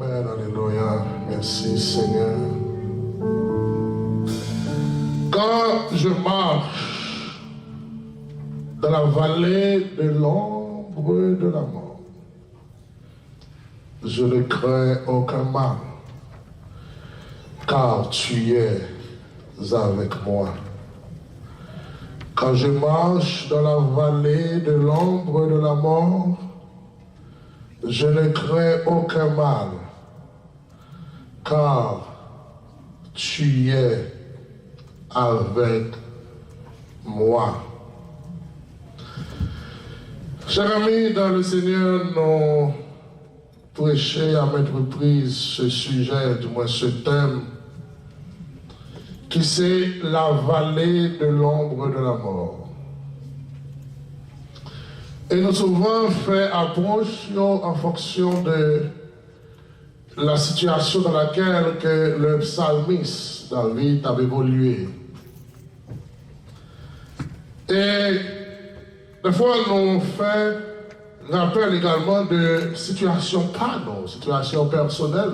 Amen, alléluia. Merci Seigneur. Quand je marche dans la vallée de l'ombre de la mort, je ne crains aucun mal, car tu es avec moi. Quand je marche dans la vallée de l'ombre de la mort, je ne crains aucun mal, car tu es avec moi. Chers amis, dans le Seigneur, nous prêchons à maintes reprises ce sujet, du moins ce thème, qui c'est la vallée de l'ombre de la mort. Et nous souvent fait approche en fonction de la situation dans laquelle que le psalmiste David a évolué. Et des fois, nous fait rappel également de situations pas nos situations personnelles.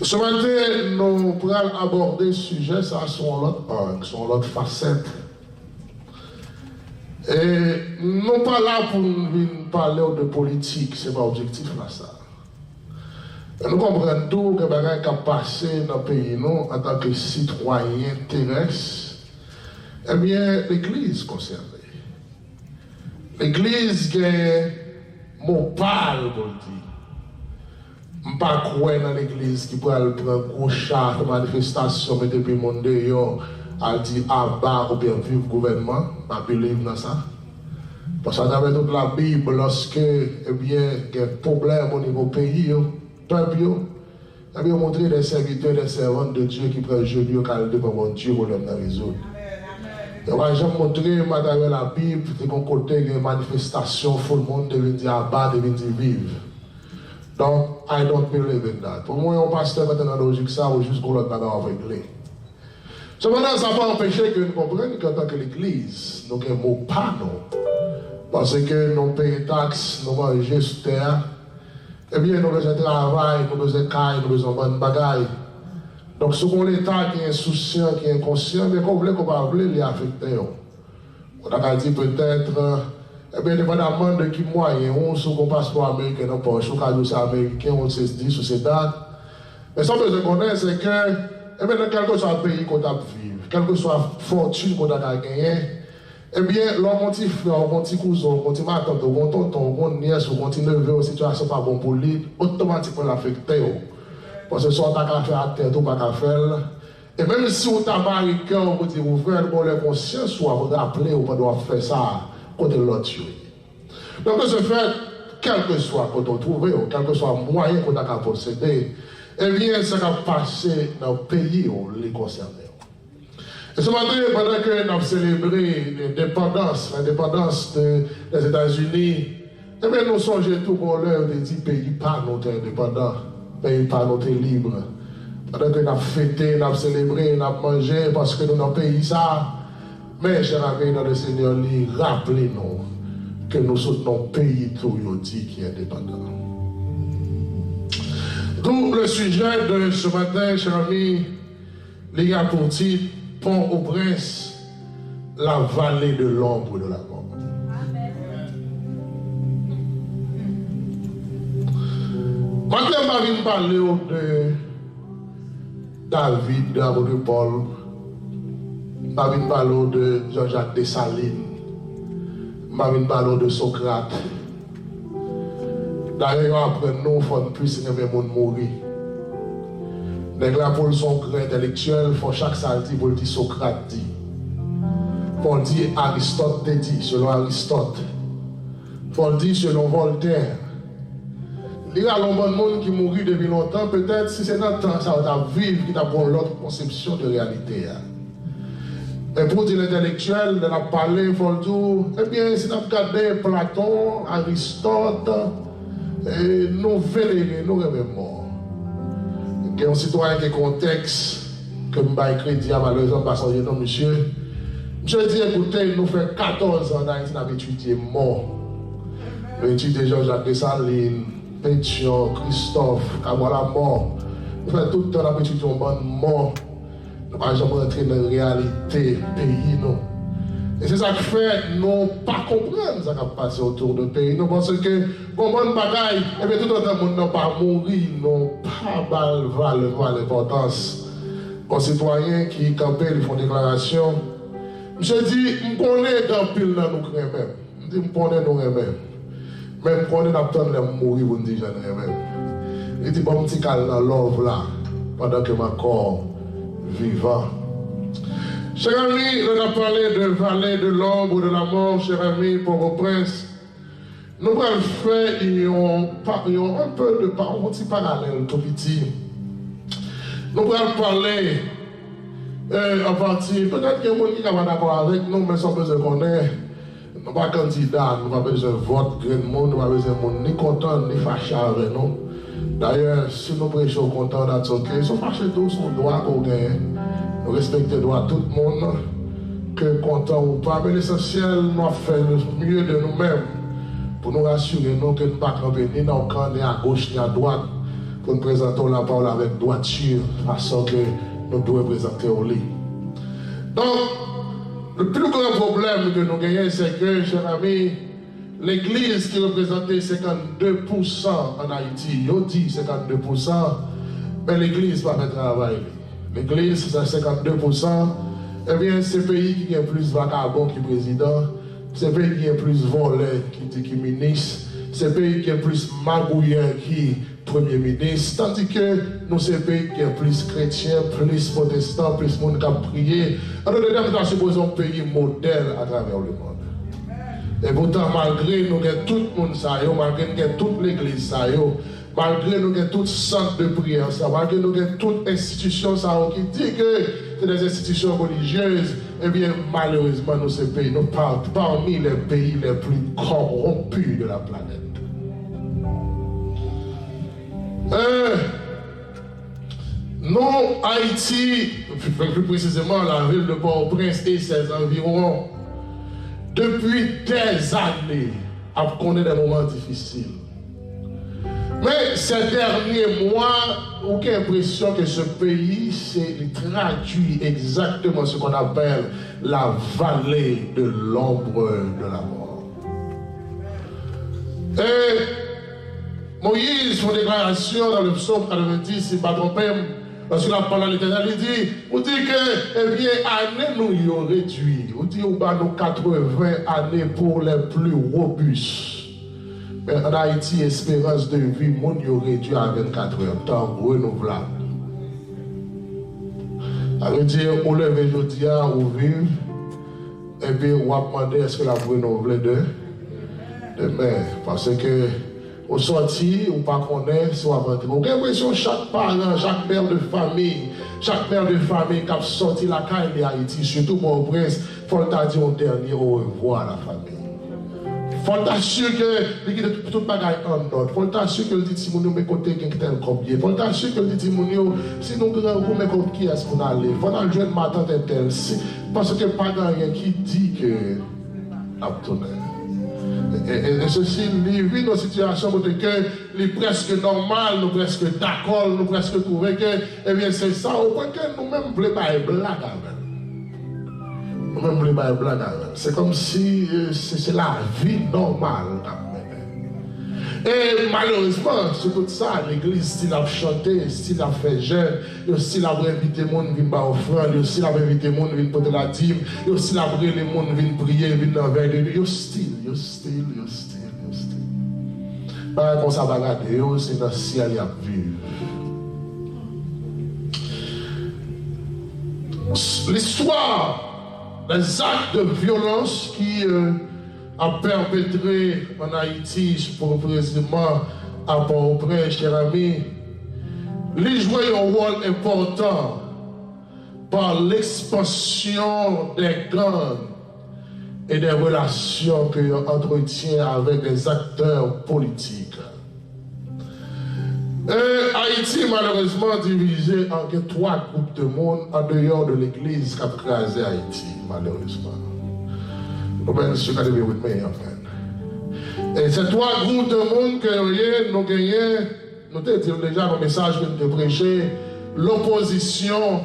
Ce matin, nous pourrons aborder ce sujet, ça son l'autre angle, son l'autre facette. Et non pas là pour nous parler de politique, c'est pas objectif là ça. Et nous comprenons tout que les gens qui passé dans le pays nous en tant que citoyens terrestres, eh bien l'Église concernée. L'Église qui est mon pâle pour le dire. Je ne pas croire dans l'Église qui peut prendre un gros char de manifestation mais depuis mon dehors. Elle dit à bas ou bien vivre gouvernement, je ne believe dans ça. Parce que dans toute la Bible, lorsque eh bien, il y a un problème au niveau pays, peuple, eh bien, montrer des serviteurs, des servantes de Dieu qui prennent le jeu devant mon Dieu pour le résoudre. Et moi, j'ai montré, dans la Bible, de mon côté, il y a une manifestation, tout le monde devait dire à bas, devait dire vivre. Donc, I don't believe in that. Pour moi, un pasteur maintenant dans la logique, ça, ou juste pour l'autre bagarre réglé. Cependant, ça ne va pas empêcher que nous comprenions qu'en tant que l'Église, nous avons un mot pas non. Parce que nous payons taxes, nous mangeons sur terre. Eh bien, nous avons besoin de travail, nous avons besoin de caille, nous avons besoin de bonnes bagailles. Donc, ce qu'on l'État qui est insouciant, qui est inconscient, mais qu'on voulait qu'on va appeler les affectés. On a dit peut-être, eh bien, dépendamment de qui moyen, on sous qu'on passeport américain, non pas, sous qu'on c'est américain, on sait 10 ou c'est date. Mais ce qu'on besoin de connaître, c'est que, eh bien, quel que soit le pays qu'on a vivre, quelle que soit la fortune qu'on a gagné, eh bien, l'homme, mon petit frère, mon petit cousin, mon petit matin, mon tonton, mon nièce, mon petit neveu, une situation pas bon pour lui, automatiquement l'affecté. Parce que si on t'a qu'à faire à tête ou pas qu'à faire, et même si on t'a américain, on dit, vous frère, vous avez conscience, ou vous rappeler, ou pas doit faire ça, côté l'autre. Donc, de ce fait, quel que soit quand on trouve, ou quel que soit le moyen qu'on a qu'à posséder, eh bien, ça va passer dans le pays où les concernés. Et ce matin, pendant que nous avons célébré l'indépendance des États-Unis, eh bien, nous songeons tout pour l'heure de dire pays pas notre indépendant, pays pas notre libre. Pendant que nous avons fêté, nous avons célébré, nous avons mangé, parce que nous avons pays ça. Mais, chers amis, dans le Seigneur, rappelez-nous que nous sommes un pays tout dit qui est indépendant. D'où le sujet de ce matin, chers amis, les gars pour titre, Port-au-Prince, la vallée de l'ombre de la mort. Maintenant, je vais parler de David, de Paul. Je vais parler de Jean-Jacques Dessalines. Je vais parler de Socrate. D'ailleurs, après nous, il faut que nous puissions mourir. Les gars pour son grand intellectuel, il faut chaque samedi pour le dire Socrate dit. Pour le dire Aristote dit, selon Aristote. Pour le dire selon Voltaire. Il y a un bon monde qui mourit depuis longtemps, peut-être si c'est notre temps, ça va vivre, qui a l'autre conception de réalité. Et pour dire l'intellectuel, de la parler, il faut le dire, eh bien, si nous regardons Platon, Aristote, et nous vénérer, nous rêvons. Il y a un citoyen qui est contexte, que je vais écrire, malheureusement, pas changer non, monsieur. Monsieur dit, écoutez, nous fait 14 ans d'Haïti, nous avons étudié mort. Nous avons étudié Jean-Jacques Dessalines, Pétion, Christophe, Kabwa la mort. Nous faisons tout le temps la petite mort. Nous ne pouvons jamais rentrer dans la réalité pays. Nous. Et c'est ça qui fait nous pas comprendre ce qui a passé autour du pays. Nous pensons que, comme on bagaille, et bien tout le monde n'a pas mourir, nous pas l'importance. Les citoyens qui campent, ils font déclaration. Je dis, je connais dans pile dans nous même. Je dis, je connais nous même. Même je connais d'attendre les mourir pour nous dire, j'en ai même. Je dis, bon, petit calme dans l'œuvre là, pendant que mon corps vivant. Chers amis, on a parlé de vallée de l'ombre de la mort, chers amis, Port-au-Prince. Nous allons faire un peu de un petit parallèle tout petit. Nous allons parler en partie, peut-être qu'il y a des gens qui sont d'accord avec nous, mais sans besoin qu'on ait. Nous ne sommes pas candidats, nous n'avons pas besoin de vote, nous n'avons pas besoin de monde ni content ni fâché avec nous. D'ailleurs, si nous prêchons contents d'être ok, ils sont fâchés tous, on doit qu'on gagne. Nous respectons les droits de tout le monde, que content ou pas, mais l'essentiel, nous avons fait le mieux de nous-mêmes pour nous rassurer nous, que nous ne sommes pas campés ni dans le camp, ni à gauche, ni à droite, pour nous présenter la parole avec droiture, façon que nous devons présenter au lit. Donc, le plus grand problème que nous gagnons, c'est que, chers amis, l'Église qui représentait 52% en Haïti, il dit 52%, mais l'Église va faire travail. L'Église, c'est 52%. Eh bien, c'est le pays qui a plus vagabond qui président, c'est le pays qui a plus volé qui ministre, c'est le pays qui a plus magouillant qui premier ministre, tandis que nous, c'est le pays qui a plus chrétien, plus protestant, plus monde qui a prié. Alors, nous avons supposé un pays modèle à travers le monde. Et pourtant, malgré nous avons tout le monde, malgré nous avons toute l'Église, malgré nous avons tout centre de prière, malgré nous avons toute institution qui dit que c'est des institutions religieuses, eh bien, malheureusement, nous, ces pays, nous parlons parmi les pays les plus corrompus de la planète. Nous, Haïti, plus précisément la ville de Port-au-Prince et ses environs, depuis des années, on connaît des moments difficiles. Mais ces derniers mois, on a l'impression que ce pays traduit exactement ce qu'on appelle la vallée de l'ombre de la mort. Et Moïse fait une déclaration dans le psaume 90, si pas trompé, lorsqu'il a parlé à l'Éternel, il dit, on dit que, eh bien, années nous y ont réduit. On dit, on a nos 80 années pour les plus robustes. Mais en Haïti, espérance de vie, mon y a réduit à 24 heures, temps renouvelable. Ça veut dire, on lève aujourd'hui, on vit, et puis on va demander est-ce que la renouveler demain. Parce que, au sorti, ou pas connaître, soit rentrer. On a l'impression chaque parent, chaque mère de famille qui a sorti la caille de Haïti, surtout pour le prince, il faut dire un dernier au revoir à la famille. Il faut t'assurer que tout le bagaille en ordre. Il faut t'assurer que le dit si nous mettons côté quelqu'un combien. Il faut t'assurer que le dit si nous mettons qui est-ce qu'on a allé. Il faut t'assurer que ma tante est telle. Parce que pas rien qui dit que nous tourné. Et ceci, il vit nos situations où il est presque normal, nous presque d'accord, nous presque trouver que, eh bien, c'est ça, au point que nous-mêmes, nous ne voulons pas être blague avec. Nous-mêmes, nous ne voulons pas être blague avec. C'est comme si c'est la vie normale. Et malheureusement, sur tout ça, l'église, s'il a chanté, s'il a fait jeûne, s'il a invité les gens à venir offrande, s'il a invité les gens à venir porter la dîme, s'il a invité les gens à venir prier, à venir dans le verre de Dieu, still. Pas comme ça va regarder, c'est dans le ciel il y a vivre. L'histoire des actes de violence qui a perpétré en Haïti, pour précisément à Port-au-Prince, chers amis, les jouer un rôle important par l'expansion des gangs et des relations qu'il entretient avec les acteurs politiques. Et Haïti, malheureusement, divisé en 3 groupes de monde en dehors de l'église qui a crasé Haïti, malheureusement. Vous pouvez se calmer avec moi, enfin. Et ces trois groupes de monde que nous gagnons, nous te disons déjà dans le message que nous te prêchons, l'opposition,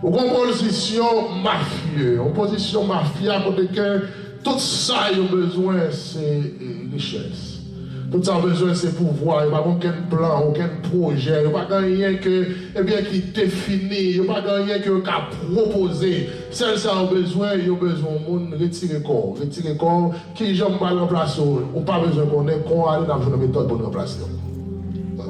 opposition mafieuse, opposition mafia, pour que tout ça, il y a besoin, c'est richesse. Tout ça a besoin, c'est pouvoir. Il n'y a pas aucun plan, aucun projet. Il n'y a pas rien que, eh bien, qui définit. Il n'y a pas rien que qu'à proposer. Celle ça a besoin, il y a besoin de monde retirer corps. Retirer corps, qui j'aime pas remplacer. Ou pas besoin qu'on ait qu'on aille dans une méthode pour remplacer.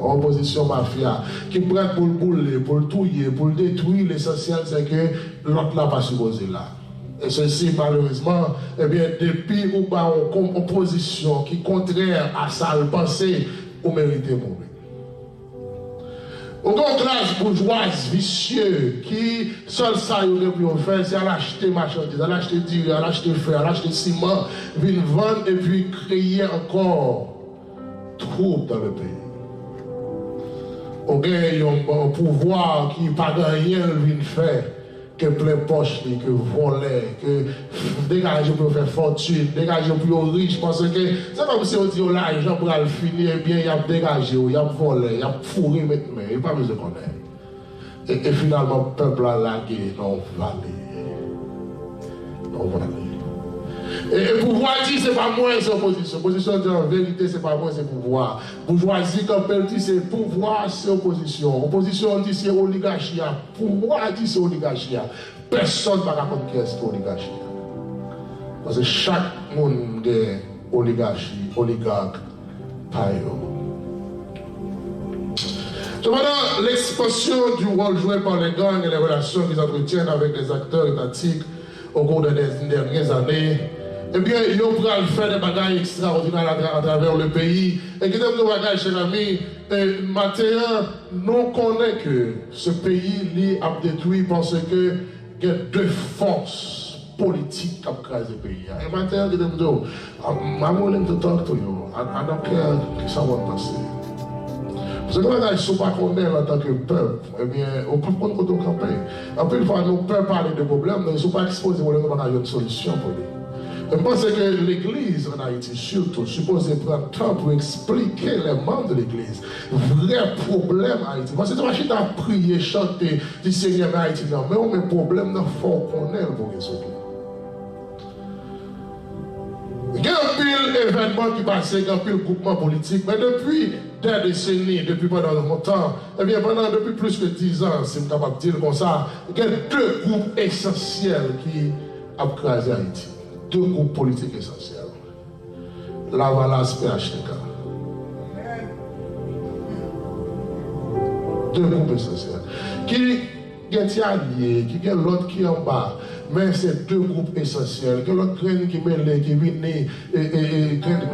Opposition mafia, qui prend pour le bouler, pour le touiller, pour le détruire, l'essentiel c'est que l'autre là pas supposé là. Et ceci, malheureusement, eh bien, depuis ou pas en opposition qui est contraire à ça, le penser, vous méritez mourir. Au classe bourgeoise vicieuse qui, seul ça, il aurait pu faire, c'est à l'acheter marchandises, à l'acheter durée, à l'acheter fer, à l'acheter ciment, venir vendre et puis créer encore trouble dans le pays. On gagne un pouvoir qui n'a pas rien de faire. Que plein poche, que voler, que dégager pour faire fortune, dégager pour riche, parce que c'est comme si on dit l'argent pour le finir, bien il y a dégagé, il y a volé, il y a fourré maintenant, il n'y a pas besoin qu'on ait. Et finalement, le peuple a lagué dans la vallée. Et pouvoir dire, c'est pas moi, c'est opposition. Opposition, en vérité, c'est pas moi, c'est pouvoir. Bourgeoisie, quand elle dit, c'est pouvoir, c'est opposition. Opposition, dit, c'est oligarchie. Pouvoir, dit, c'est oligarchie. Personne ne va raconter qui est oligarchie. Parce que chaque monde est oligarchie, oligarque, païen. Cependant, l'expansion du rôle joué par les gangs et les relations qu'ils entretiennent avec les acteurs étatiques au cours des dernières années, eh bien, ils ont fait des bagages extraordinaires à travers le pays. Et qui des bagages, cher ami, maintenant, nous connaissons que ce pays a détruit parce que il y a deux forces politiques qui ont crasé le pays. Et maintenant, je dis, I'm willing to talk to you. I don't care ce que ça va passer. Parce que les gens ne sont pas connus en tant que peuple, eh bien, on peut prendre côté camper. En plus, nous pouvons parler de problèmes, mais ils ne sont pas exposés pour avoir une solution pour eux. Je pense que l'Église en Haïti, surtout, supposée prendre temps pour expliquer les membres de l'Église, vrai problème Haïti. Parce que c'est pas à prier, chanter, du Seigneur Haïti, non, mais on a un problème, il faut qu'on ait pour résoudre. Il y a un pile événement qui passe, il y a un pile groupement politique, mais depuis des décennies, depuis pendant longtemps, eh bien pendant depuis plus que 10 ans, si je suis capable de dire comme ça, il y a deux groupes essentiels qui ont crasé Haïti. Deux groupes politiques essentiels. Lavalas et PHTK. Deux groupes essentiels. Qui est allié, qui est l'autre qui est en bas. Mais c'est deux groupes essentiels. Que l'autre graine qui mêle, qui vient,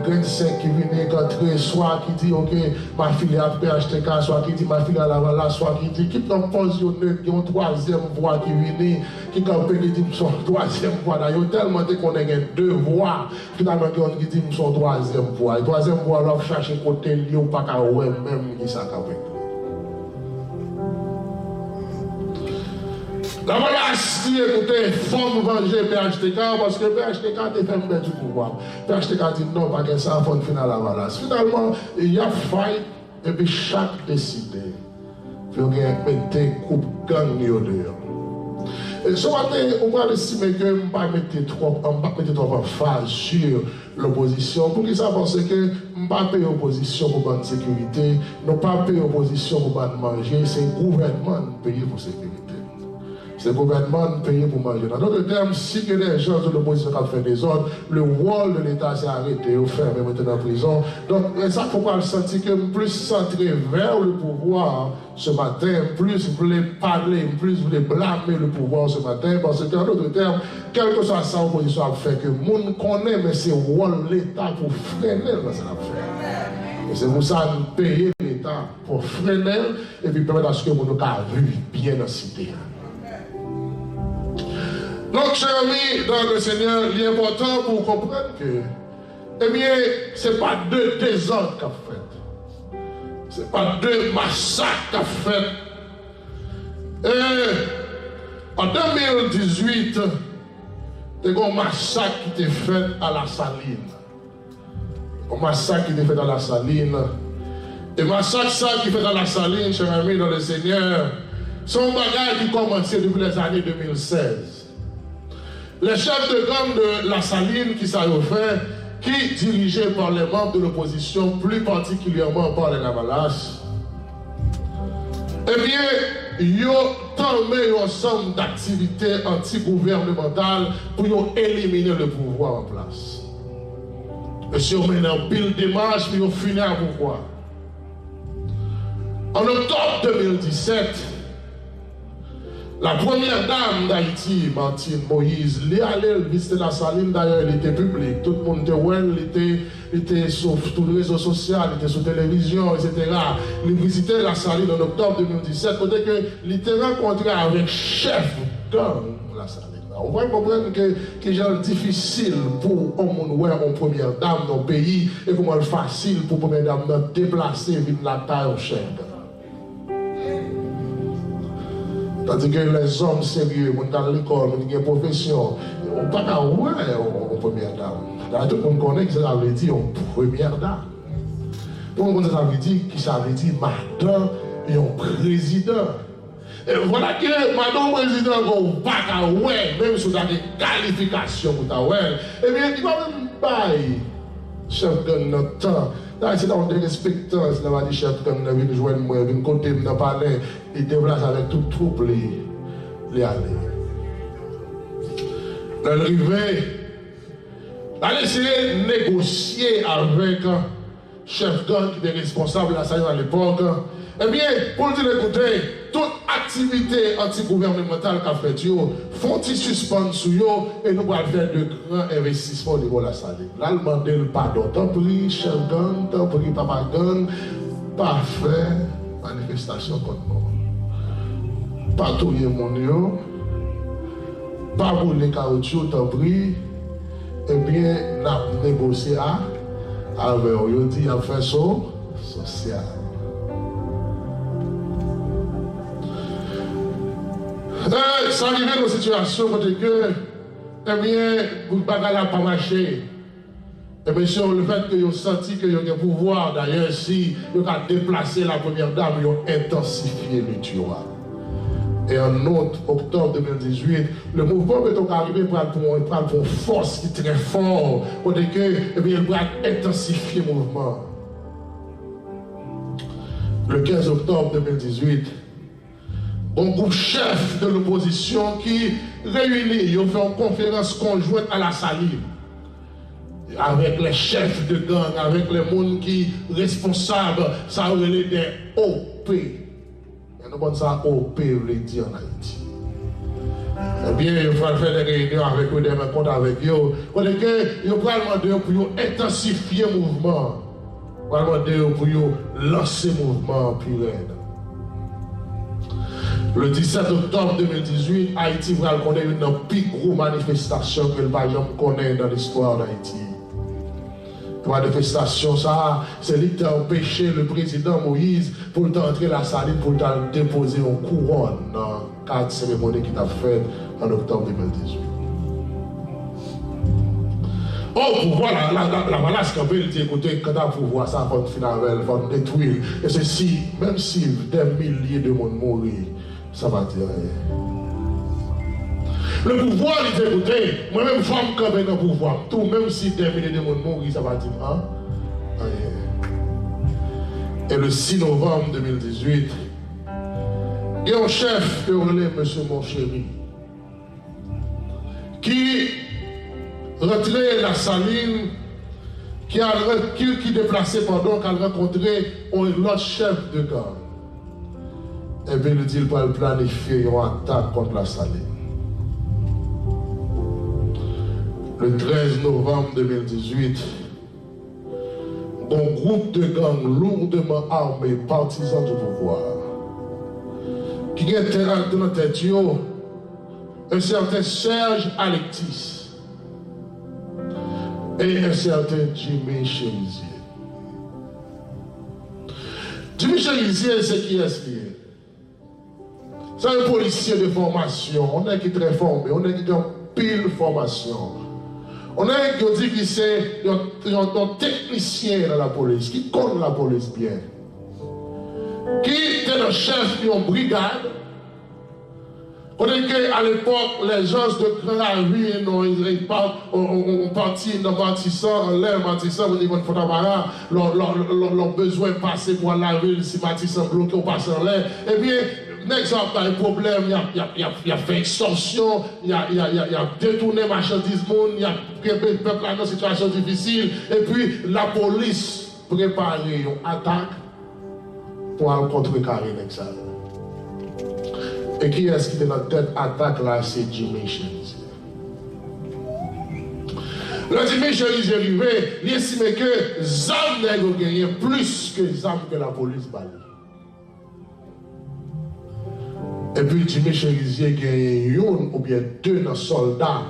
graine sec qui vient, qui soit qui dit, ok, ma fille a PHTK, soit qui dit, ma fille a Lavalas, soit qui dit, qui compose une troisième voix qui vient, qui dit, son troisième voix. Il y a tellement qu'on a deux voix, finalement, qui dit, son troisième voix. La troisième voix, là, chercher côté, il n'y a pas qu'à même qui s'accapait. La menace qui écoutez, faut venger PHTK parce que PHTK a fait mettre du pouvoir. PHTK dit non, pas que ça, il faut finir la menace. Finalement, il y a fight et puis chaque décidé. Il faut mettre coupe gang dehors. Et ce matin, on va estimer que je ne vais pas mettre trop en phase sur l'opposition. Pour qu'ils savent que je ne vais pas payer opposition pour la sécurité, ne pas payer opposition pour manger, c'est le gouvernement qui paye pour la sécurité. C'est le gouvernement qui paye pour manger. Dans d'autres termes, si les gens de l'opposition ont fait des ordres, le rôle de l'État s'est arrêté, au fermé maintenant en prison. Donc, ça, il ne faut pas le sentir que plus centré vers le pouvoir ce matin, plus vous voulez parler, plus vous voulez blâmer le pouvoir ce matin, parce qu'en d'autres termes, quel que soit ça, l'opposition a fait que le monde connaît, mais c'est le rôle de l'État pour freiner dans cette affaire. Et c'est pour ça que nous payons l'État pour freiner et puis permettre à ce que nous puissions vivre bien dans la cité. Donc, chers amis, dans le Seigneur, il est important pour comprendre que, eh bien, ce n'est pas deux désordres qu'a fait. Ce n'est pas deux massacres qu'a fait. Et en 2018, il y a un massacre qui était fait à la Saline. Un massacre qui était fait dans la Saline. Et massacre ça qui fait dans la Saline, cher ami, dans le Seigneur, son bagage qui commençait depuis les années 2016. Les chefs de gang de la Saline qui s'est fait, qui dirigés par les membres de l'opposition, plus particulièrement par les Navalas, eh bien, ils ont tombé un ensemble d'activités anti-gouvernementales pour éliminer le pouvoir en place. Et si on met en pile démarche, puis on finit à pouvoir. En octobre 2017, la première dame d'Haïti, Martine Moïse, elle est allée visiter la Saline, d'ailleurs, elle était publique. Tout le monde était ouais, elle était sur tous les réseaux sociaux, elle était sur télévision, etc. Elle visitait la Saline en octobre 2017, côté que elle était rencontrée avec chef gang la Saline. On va comprendre que c'est difficile pour un monde une première dame dans le pays et comment facile pour une première dame de déplacer vers la taille au chef. Tandis que les hommes sérieux, qui ont l'école, qui ont une profession, on ne peut pas voir une première dame. Tout le monde connaît que ça veut dire une première dame. Tout le monde ça veut dire que ça veut dire madame et un président. Et voilà que madame président, on ne peut pas voir, même si on a des qualifications pour ta voir. Eh bien, il va même pas chef de notre temps. C'est dans des respectants, c'est dans des chefs comme nous venons jouer moi, venons côté nous parler, ils déplacent avec tout troupe les aller. L'arrivée, elle essayer de négocier avec chef gang qui était responsable de la salle à l'époque. Eh bien, pour dire écoutez, toute activité anti-gouvernementale qu'a fait, font-ils suspendre sur eux et nous allons faire de grands investissements au niveau de la salle. Là, le demande le pardon. Tant pis, chef gang, tant pis, papa gang, pas faire manifestation contre nous. Pas tourner mon yo, pas rouler caoutchouc, tant pis. Eh bien, nous avons négocié avec eux. Ils ont dit, à faire ça, social. Ça arrive dans une situation où eh bien, vous ne pas marcher. Et bien sûr, le fait que vous senti que vous avez pouvoir, d'ailleurs, si vous avez déplacé la première dame, vous avez intensifié le tueur. Et en octobre 2018, le mouvement est arrivé pour une force qui est très forte, pour que, eh bien, il va intensifier le mouvement. Le 15 octobre 2018, un groupe chef de l'opposition qui réunit, ils ont fait une conférence conjointe à la Saline. Avec les chefs de gang, avec les gens qui sont responsables, ça aurait des OP. Et nous avons ça OP, veut dire en Haïti. Eh bien, il faut faire des réunions avec eux, des rencontres avec eux. Pour que ils vont demander pour intensifier le mouvement. Ils vont demander pour lancer le mouvement plus raide. Le 17 octobre 2018, Haïti va connaître une plus grosse manifestation que le Bayam connaît dans l'histoire d'Haïti. La manifestation, ça, c'est lui qui a empêché le président Moïse pour entrer la saline, pour déposer une couronne dans le cadre de cérémonie qu'il a fait en octobre 2018. Oh, pour voir la menace qu'on peut dire, écoutez, quand on pouvoir ça, il faut finalement, il faut détruire. Et ceci, même si des milliers de monde mourent, ça va dire rien. Le pouvoir, il dit, écoutez, moi-même, femme quand même dans le pouvoir, tout, même si des milliers de monde mourent, ça va dire rien. Et le 6 novembre 2018, il y a un chef qui relève M. Monchéri, qui rentrait la Saline, qui déplaçait pendant qu'elle rencontrait un autre chef de gang. Et bien, il dit qu'il va planifier une attaque contre la Saline. Le 13 novembre 2018, un groupe de gangs lourdement armés, partisans du pouvoir, qui était dans la tête, un certain Serge Alexis et un certain Jimmy Cherizier. Jimmy Cherizier, c'est qui est-ce qui est? C'est un policier de formation, on est qui est très formé, on est qui a pile formation. On a un qui dit que c'est un technicien dans la police, qui connaît la police bien, qui était le chef d'une brigade. On est qu'à l'époque, les gens de Grand Rue, on partit dans Matissant, en l'air, Matissant, au niveau de Fontabara, leur besoin de passer pour la ville, si Matissant bloqué, on passe en l'air. Eh bien, l'exemple, il y a un problème, il a fait extorsion, il a détourné marchandise, il a préparé le peuple dans une situation difficile, et puis la police prépare une attaque pour contrecarrer l'examen. Et qui est-ce qui est dans cette attaque là? C'est Jimmy Cherizier. Le Jimmy Cherizier est arrivé, il estime que les armes nègres gagnent plus que les armes que la police balle. Et puis Jimmy Cherizier gagne une ou bien deux soldats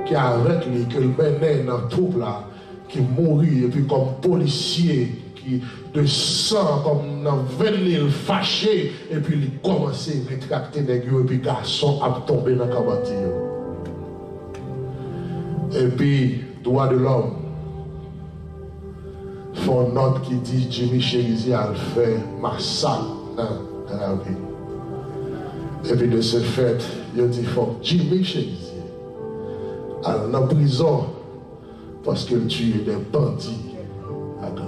qui avec lui, que le menait dans le troupe là, qui mourit, et puis comme policier, qui de sang, comme dans 20 000 fâchés, et puis il commence à rétracter les gueux, et puis garçon a tombé dans la cabane. Et puis, droit de l'homme, font note qui dit Jimmy Cherizier a fait massacre dans la vie. Et puis de ce fait, il dit faut Jimmy Cherizier aller en prison parce qu'il tue des bandits à Grand.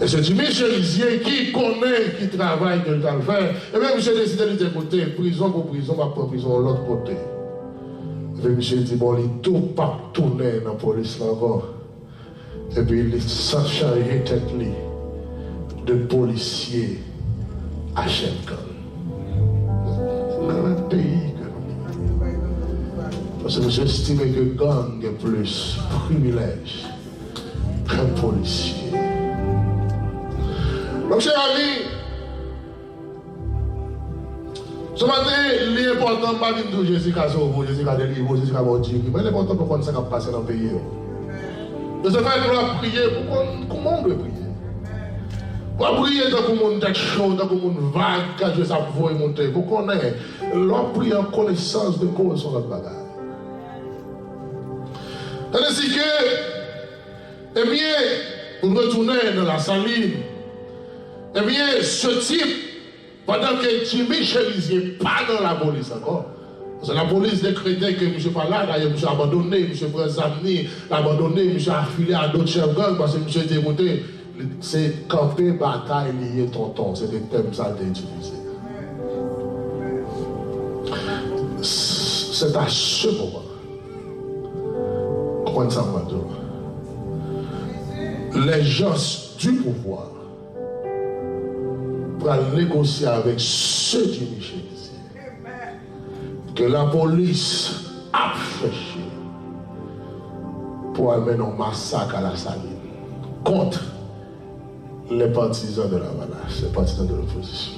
Et c'est Jimmy Cherizier qui connaît, qui travaille, qui le fait. Et même monsieur décide de dire côté, prison pour prison, ma propre prison, l'autre côté. Et puis monsieur dit, bon, il tout pas tourner dans la police encore. Et puis il s'en charge tête de policier à Chemkan. Dans un pays que nous vivons. Parce que monsieur estime que gang est plus privilège qu'un policier. Donc, chers amis, ce matin, l'important, pas de dire Jessica Sauvo, Jessica Delivo, Jessica Mordier, mais l'important pour comprendre ce qui a passé dans le pays. De ce fait, nous allons prier pour comment on doit prier. Pour prier dans le monde tête chaud, dans le monde vague, quand Dieu sa voix est montée. Pour qu'on ait l'homme prie en connaissance de cause sur notre bagage. C'est-à-dire que, eh bien, pour retourner dans la saline, eh bien, ce type, pendant que Jimmy Cherizier n'est pas dans la police encore, parce que la police décrétait que M. pas là, d'ailleurs, M. abandonné, M. Brezamni, abandonné, M. affilié à d'autres chefs gangs, parce que M. dit, écoutez, c'est camper, bataille, lié, tonton, c'est des thèmes ça d'utiliser. C'est à ce moment, comment ça m'a dit, les gens du pouvoir, pour négocier avec ceux qui Michel que la police a fait pour amener un massacre à la saline contre les partisans de la menace, les partisans de l'opposition.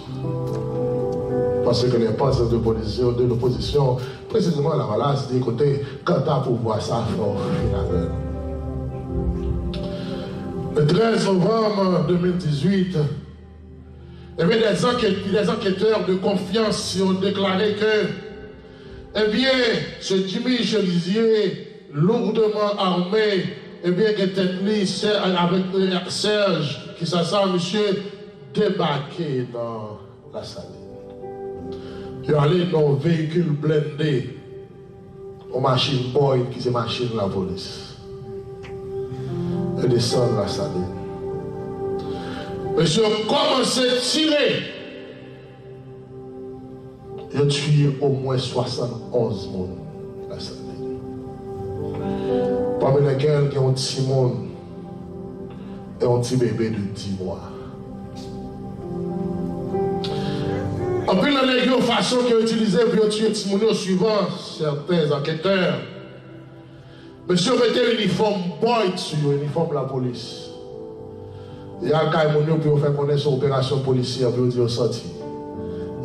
Parce que les partisans de l'opposition, précisément la menace, dit écoutez, quand tu as pouvoir ça, il faut finalement. Le 13 novembre 2018, il y avait des enquêteurs de confiance qui ont déclaré que, eh bien, ce Jimmy Cherizier, lourdement armé, eh bien, qui était avec Serge, qui s'assemble, monsieur, débarqué dans la saline. Il est allé dans un véhicule blindé, aux machines boy, qui c'est machine de la police. Et descend dans la saline. Monsieur a commencé à tirer. Il a tué au moins 71 personnes la saline. Parmi lesquels il y a un petit monde et un petit bébé de 10 mois. En plus, la façon qu'ils ont utilisée pour tuer les petits monde suivant certains enquêteurs. Monsieur mettait l'uniforme boy sur l'uniforme de la police. Il y a un cas pour faire connaître son opération policière pour dire sorti.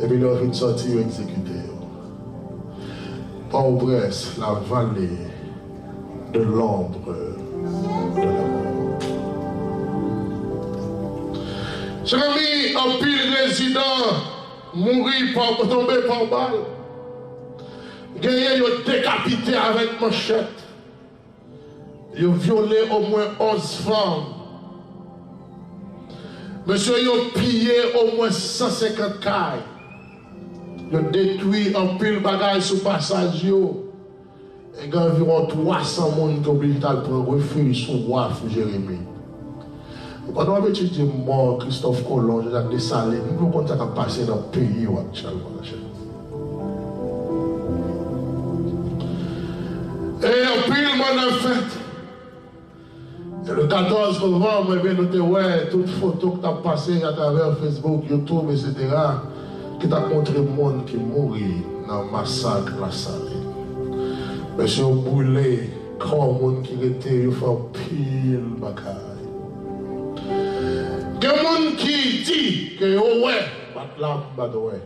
Et puis il a fait sortir et exécuter. Port-au-Prince, la vallée de l'ombre de la mort. Chers amis, un pile résident mourir tomber par balle. Gagné, ils décapité avec manchette. Ils ont violé au moins 11 femmes. Monsieur, ils ont pillé au moins 150 cailles. Ils ont détruit un pile bagaille sous passage. Et il y a environ 300 personnes qui ont obligé de prendre refuge sous Waf Jérémie. Pendant que tu dis mort, Christophe Colomb, Jacques Dessalines, nous pouvons passer dans le pays actuellement. Et puis, le monde a fait. Et le 14 novembre, eh bien, notez, ouais, toute photo que tu as passée à travers Facebook, YouTube, etc., qui t'a montré le monde qui mourit dans le massacre de la Saline. Monsieur brûlé, quand le monde qui était, il fait pile bagaille. Il y a des gens qui disent que, oh ouais, ouais.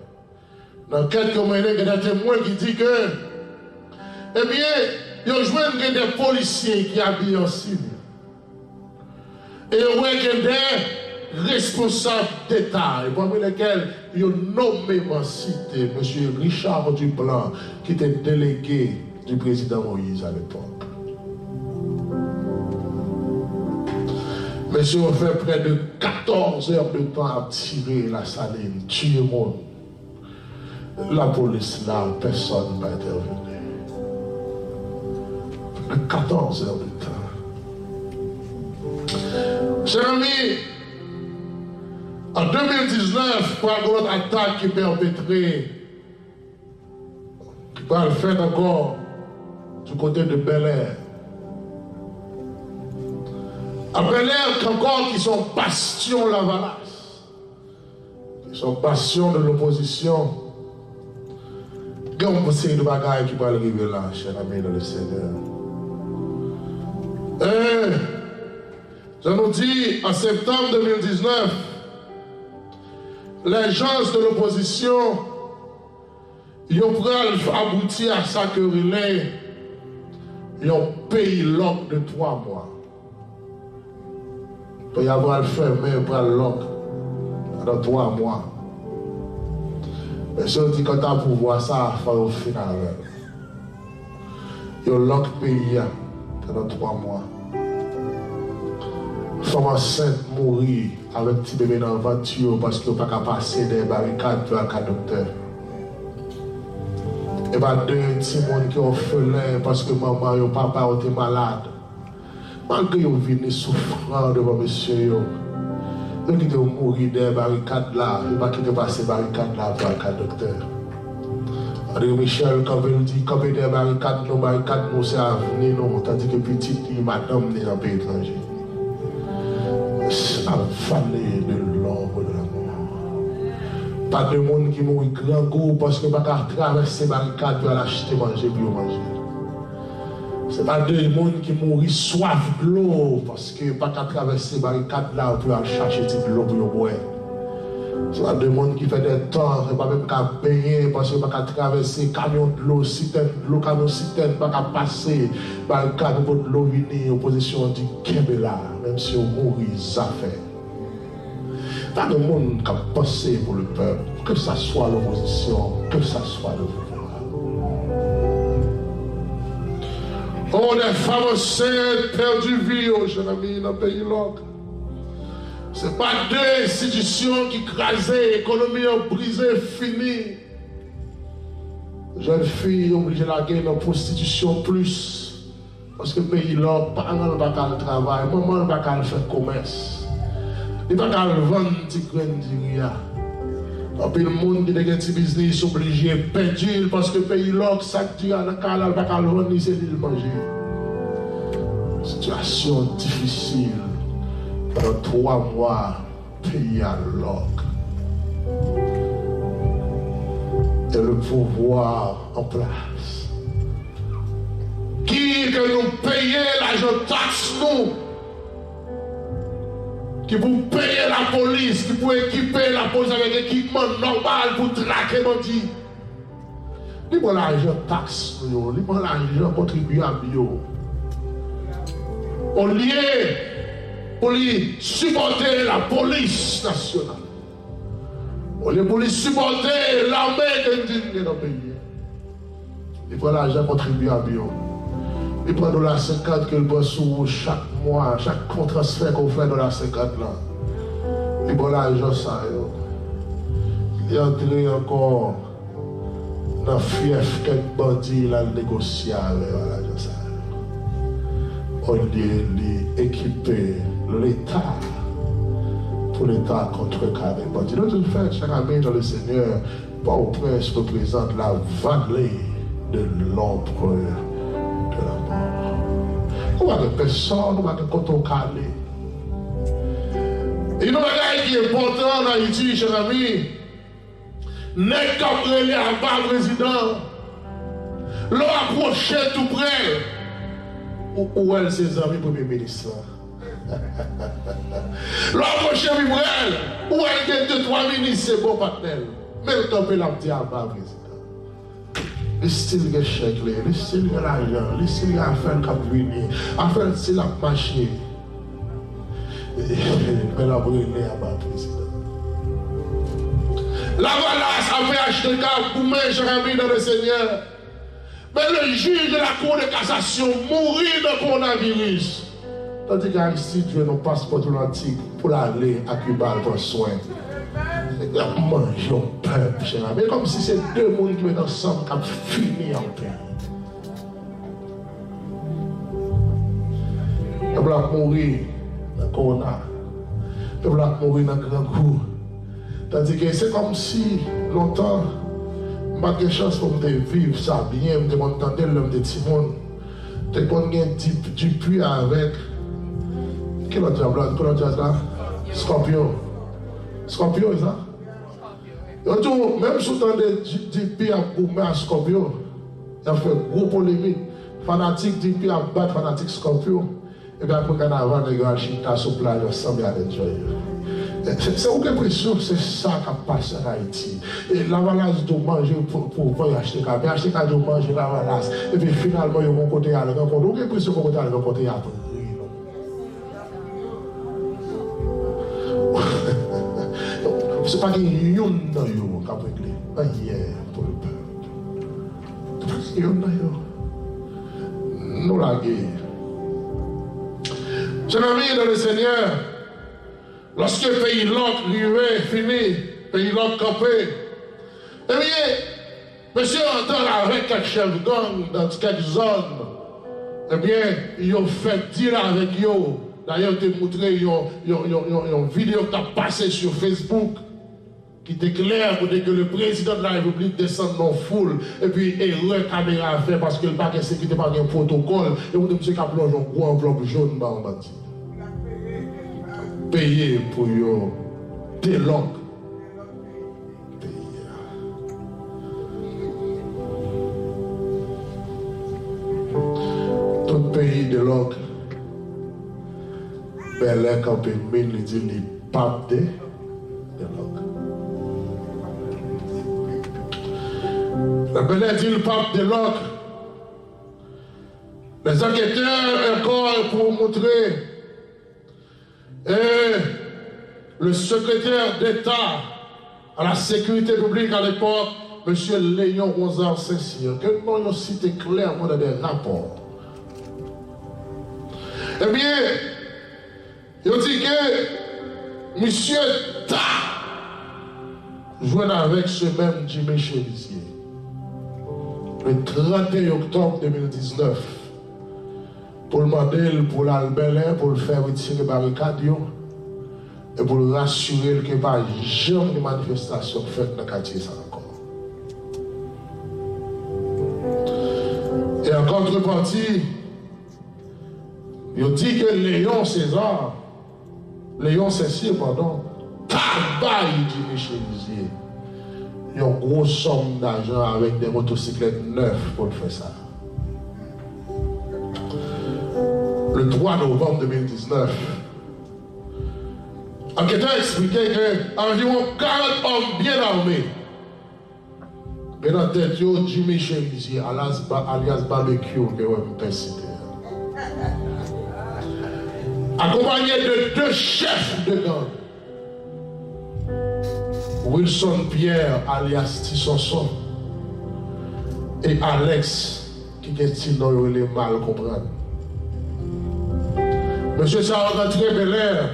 Dans quelques minutes, il y a des témoins qui disent que, eh bien, il y a des policiers qui habillent en civil. Et il y a des responsables d'État, parmi lesquels il y a nommément cité M. Richard Duplan, qui était délégué du président Moïse à l'époque. Monsieur, on fait près de 14 heures de temps à tirer la Saline, tuer le monde. La police là, personne ne va intervenir. 14 heures de temps. Chers amis, en 2019, pour une autre attaque qui est perpétrée, qui va le faire encore du côté de Bel-Air. À Bel-Air, encore qui sont bastions Lavalas, qui sont bastions de l'opposition. Il y a une série de bagailles qui vont arriver là, chers amis, dans le Seigneur. Et je nous dis, en septembre 2019, les gens de l'opposition, ils ont abouti à ça que ils ont payé l'ordre de 3 mois. Pour y avoir le fermé, pour l'ordre dans 3 mois. Mais si on dit que tu as pour voir ça, il faut au final. Ils ont l'autre pays pendant 3 mois. Femme enceinte mourir avec un petit bébé dans la voiture parce qu'il n'a pas qu'à passer des barricades pour un docteur. Et bien, 2 petits monde qui ont orphelins parce que maman et papa ont été malades. Malgré qu'ils viennent souffrant devant monsieur, ils ont mourir des barricades là, ils ne vont pas passer des barricades là pour un docteur. André Michel, quand il dit que des barricades, nous, c'est à venir, tandis que petite, madame, n'est dans le pays étranger. Ça fallait de l'ombre de la mort. Pas de monde qui mourit grand goût parce que pas qu'à traverser les barricades pour aller acheter manger pour manger. C'est pas de monde qui mourit soif de l'eau parce que pas qu'à traverser les barricades là pour aller chercher de l'eau pour boire. C'est pas de monde qui fait des temps, c'est pas même qu'à payer parce que pas qu'à traverser camion de l'eau, citerne de l'eau, camion citerne, pas qu'à passer barricade pour de l'eau venir en position du Kébéla, même si on mourit, ça fait. Pas de monde qui a pensé pour le peuple, que ce soit l'opposition, que ce soit le pouvoir. Oh, les femmes enceintes perdues vie, oh, jeune ami, dans le pays là. Ce n'est pas 2 institutions qui crasent, l'économie brisée, finie. Jeune fille obligée de la guerre dans la prostitution plus. Parce que le pays là, parents ne va pas le travail, maman ne va pas faire commerce. Il ne va pas vendre des graines de riz. Et puis le monde qui a des petits business obligé de perdre parce que le pays là, ça dit à la cale, il ne va pas le vendre, c'est de manger. Situation difficile. Pendant 3 mois, pays à l'ordre. Et le pouvoir en place. Qui que nous payons l'argent taxe nous? Qui vous payez la police, qui vous équiper la police avec équipement normal pour traquer les bandits. Ils prennent l'argent taxe nous, ils prennent l'argent contribuable. Au lieu pour lui supporter la police nationale. Au lieu pour lui supporter l'armée qui est dans le pays. Il prend l'argent contribuable. Il prend $50 qu'il prend sur chaque mois, chaque transfert qu'on fait $50 là. Il prend l'argent ça. Il est entré encore dans le fief quelques bandits là, le négocier avec l'argent ça. On dit équiper l'État pour l'État contrecarrer les bandits. De toute façon, chaque année dans le Seigneur, Port-au-Prince représente la vallée de l'ombre de la mort. On va de personne, on va de coton calé. Et une bagaille qui est important en Haïti, cher ami, n'est qu'après les abats président, l'on approché tout près. Où est ses amis premier ministre? L'on approché tout près. Où est deux, trois ministres, c'est bon partenaire. Mais le temps, il a dit abats président. Le style de chèque, le style de l'argent, le style de l'affaire qui a brûlé, l'affaire qui a marché. Elle a brûlé à ma président. La valasse a fait acheter cap pour mes chers amis dans le Seigneur. Mais le juge de la Cour de cassation mourit de coronavirus. Tandis qu'Aristide Dieu nos passeports atlantiques pour aller à Cuba pour soin. Mange au peuple, cher ami. Comme si c'est deux mondes qui sont ensemble qui ont fini en paix. Le peuple a mouru dans le corona. Le peuple a mouru dans le grand coup. Tandis que c'est comme si longtemps, je n'ai pas de chance pour me vivre ça bien, je me entendre l'homme de Timon. Je suis du puits avec. Quel autre diable là? Scorpion. Scorpion, c'est ça? Même si vous entendez DP à gourmet à Scorpion, il a fait gros polémique. Fanatique DP à battre fanatique Scorpion. Et bien après carnaval, les gars, chita sur plage ensemble à l'enjoy. C'est aucune pression, c'est ça qui passe en Haïti. Et la valasse de manger pour acheter cadeau. Acheter cadeau, manger la valasse. Et puis finalement, ils vont côté à l'encontre. Aucune pression pour côté à l'encontre. C'est pas qu'il y a un dans eux qui a réglé. Pas hier pour le peuple. Il y a un dans eux. Nous la guerre. Chers amis dans le Seigneur, lorsque le pays l'autre arrivé, fini, pays l'autre campé, eh bien, monsieur entend avec quelques chefs de gang dans quelques zones, eh bien, ils ont fait deal avec eux. D'ailleurs, je t'ai montré une vidéo qui a passé sur Facebook, qui était claire pour dire que le président de la République descend dans la foule, et puis erreur caméra à faire parce que le parc de sécurité n'a pas de protocole, et vous monsieur qui a plongé un gros enveloppe jaune dans le bâtiment. Payer pour yo des langues. Tout pays de langue. Ben là, quand on dit les papes de langue. La belle dit le pape de langue. Les enquêteurs encore pour montrer. Et le secrétaire d'État à la sécurité publique à l'époque, M. Léon Rosard Saint-Cyr, que nous avons cité clairement dans des rapports. Eh bien, il dit que M. Ta jouait avec ce même Jimmy Cherizier le 31 octobre 2019. Pour le modèle, pour l'Albelin, pour le faire retirer barricade, et pour le rassurer qu'il n'y a pas jamais de manifestation faite dans le quartier ça encore. Et en contrepartie, il dit que Léon Saint-Cyr, pardon, tabaille Jimmy Cherizier. Il y a une grosse somme d'argent avec des motocyclettes neuves pour faire ça. Le 3 novembre 2019, enquêteur expliquait qu'environ 40 hommes bien armés, mais dans tête, Jimmy Cherizier, alias Barbecue, que vous pouvez citer, accompagné de deux chefs de gang, Wilson Pierre, alias Tissonson, et Alex qui est le mal comprendre. Monsieur ça a rentré Bel Air.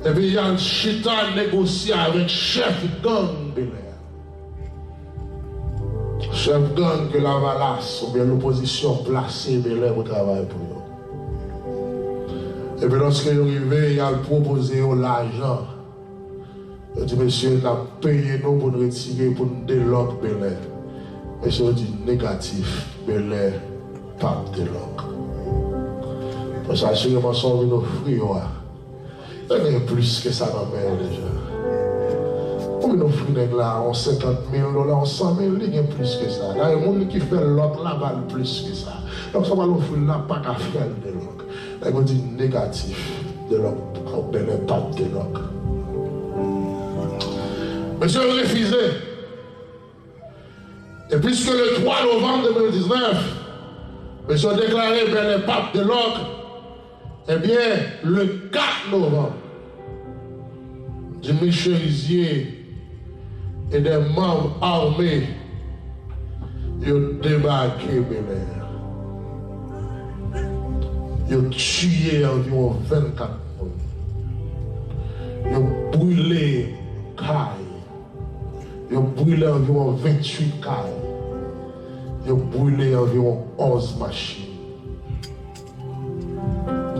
Et puis il y a un chita négocié avec chef gang Bel Air. Chef gang que la Valasse ou bien l'opposition placée Bel Air au travail pour eux. Et puis lorsque il est arrivé, il a proposé l'argent. Il a dit, monsieur, il a payé nous pour nous retirer, pour nous déloquer Bel Air. Monsieur a dit négatif, Bel Air, pas déloque. Parce que assurément, si on veut nous offrir, il y a plus que ça dans la mer déjà. Pour nous offrir là, on 50 000 $, on 100 000 $, il y a plus que ça. Là, il y a des gens qui font l'autre là-bas plus que ça. Donc, ça va l'offrir là, pas qu'à faire de l'autre. Là, il dit négatif de l'autre, Bel Air, pas de l'autre. Monsieur a refusé. Et puisque le 3 novembre 2019, monsieur a déclaré Bel Air, pape de l'autre, eh bien, le 4 novembre, Jimmy Cherizier et des membres armés ont débarqué Bel Air. Ils ont tué environ 24 personnes. Ils ont brûlé cailles. Ils ont brûlé environ 28 cailles. Ils ont brûlé environ 11 machines.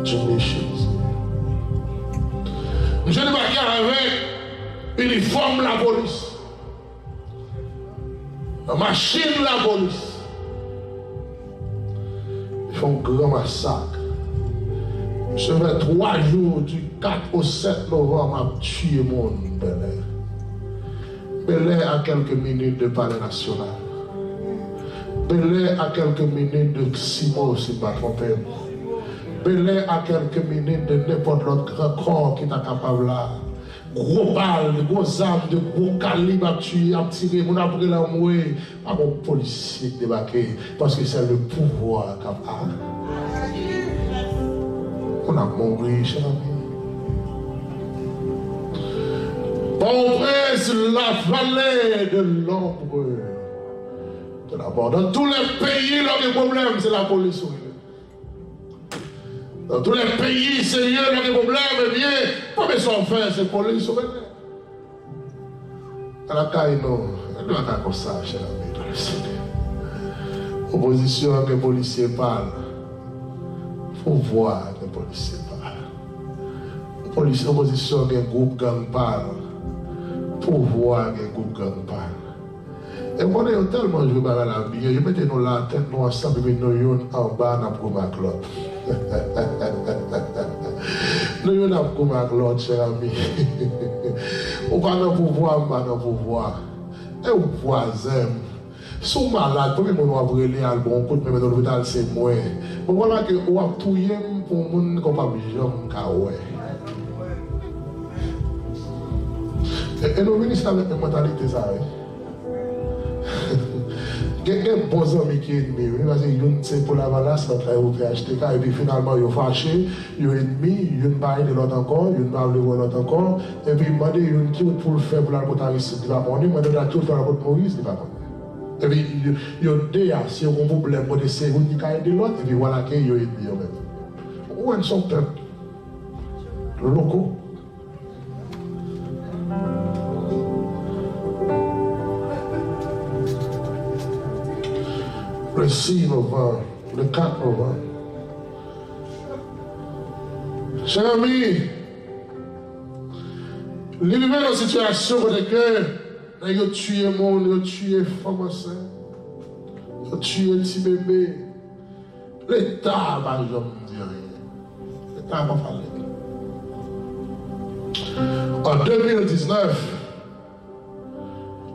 Jimmy Cherizier. Monsieur débarqué avec uniforme la police. La machine la police. Ils font un grand massacre. Je vais 3 jours du 4 au 7 novembre à tuer mon Bel Air. Bel Air à quelques minutes de Palais National. Bel Air à quelques minutes de Simon aussi, pas trompé. Bel Air à quelques minutes de n'importe l'autre grand corps qui est capable là. Gros balles, gros armes, de gros calibre à tuer, à tirer, on a pris la mouée. Pas mon policier débarqué, parce que c'est le pouvoir qui a. On a mouru, cher ami. Bon prince, la vallée de l'ombre de la mort. Dans tous les pays, le problème, c'est la police. Dans tous les pays sérieux, le problème, eh bien, pas besoin de faire, c'est la police. À la caille, non. Elle doit être comme ça, cher ami, dans le Seigneur. Opposition, que les policiers parlent. Il faut voir que les policiers parlent. Opposition, que les groupes gang parlent. Il faut voir que les groupes gang parlent. Et moi, on est tellement joué par la vie. Je mettais nous la tête, nous ensemble, et nous en bas, nous avons ma clope. Nous avons ma clope, cher ami. On va dans le pouvoir, on va dans le pouvoir. Et au voisin, si on est malade, pour nous avoir brûlé à bon coup, mais dans l'hôpital, c'est moi. Mais voilà que on a tout pour les gens qui ne sont pas et nous venons avec une mentalité, ça. Il y a des bons amis qui sont ennemis. Parce que c'est pour la Valasse, notre au PHTK, et puis finalement, ils sont fâchés, ils sont ennemis, ils sont pas de l'autre encore, ils sont pas de l'autre encore, et puis ils demandent, ils ont tout pour le faire pour la côte Aristide, il va pas ils demandent tout pour la côte Maurice, il va pas. Et puis ils ont dit, si on a un problème, ils ont dit, c'est une qui a de l'autre, et puis voilà qu'ils sont ennemis. Où est-ce son peuple locaux? Le 6 novembre, le 4 novembre. Chers amis, il vivait dans une situation où ils ont tué le monde, ils ont tué les femmes enceintes, ils ont tué les petits bébés. L'État n'a pas jamais dit rien. L'État n'a pas parlé. En 2019,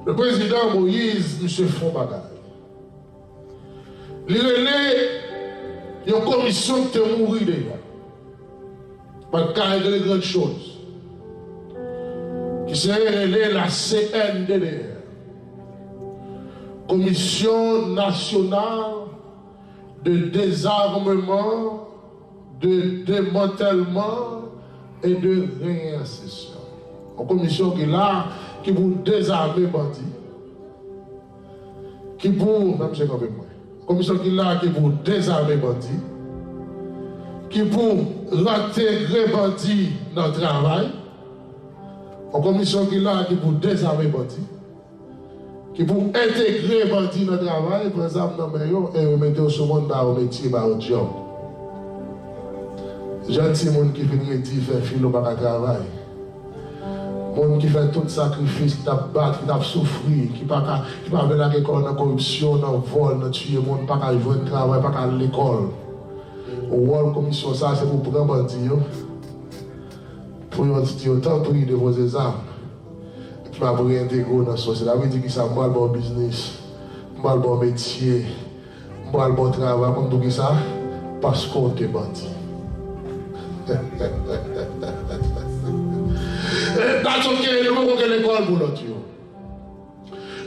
le président Moïse, M. Fonbagay, il relève une commission qui est morte déjà. Parce qu'il y a de grandes choses. Qui serait la CNDDR. Commission nationale de désarmement, de démantèlement et de réinsertion. Une commission qui est là, qui vous désarmer bandits. qui pour, même j'ai compris moi, commission qui là, qui pour désarmer bandits, qui pour intégrer bandits dans le travail, une commission qui là, qui pour désarmer bandits, qui pour intégrer bandits dans le travail, par exemple, dans le maillot, et remettre sur le monde par un métier, par un job. Gentil monde qui finit de faire filo par le travail. Monde qui fait tout sacrifice, qui t'a battu, qui t'a souffert, qui pas venir à l'école dans la corruption, dans le vol, dans le tuer, monde pas qu'à jouer un travail, pas qu'à l'école. Au rôle commission ça, c'est pour prendre bandit, pour dire autant pris de vos armes, et puis pour réintégrer dans la société. Ça veut dire que ça mal bon business, mal bon métier, mal bon travail, comme pour ça, parce qu'on est bandit. Parce que nous avons l'école pour l'autre.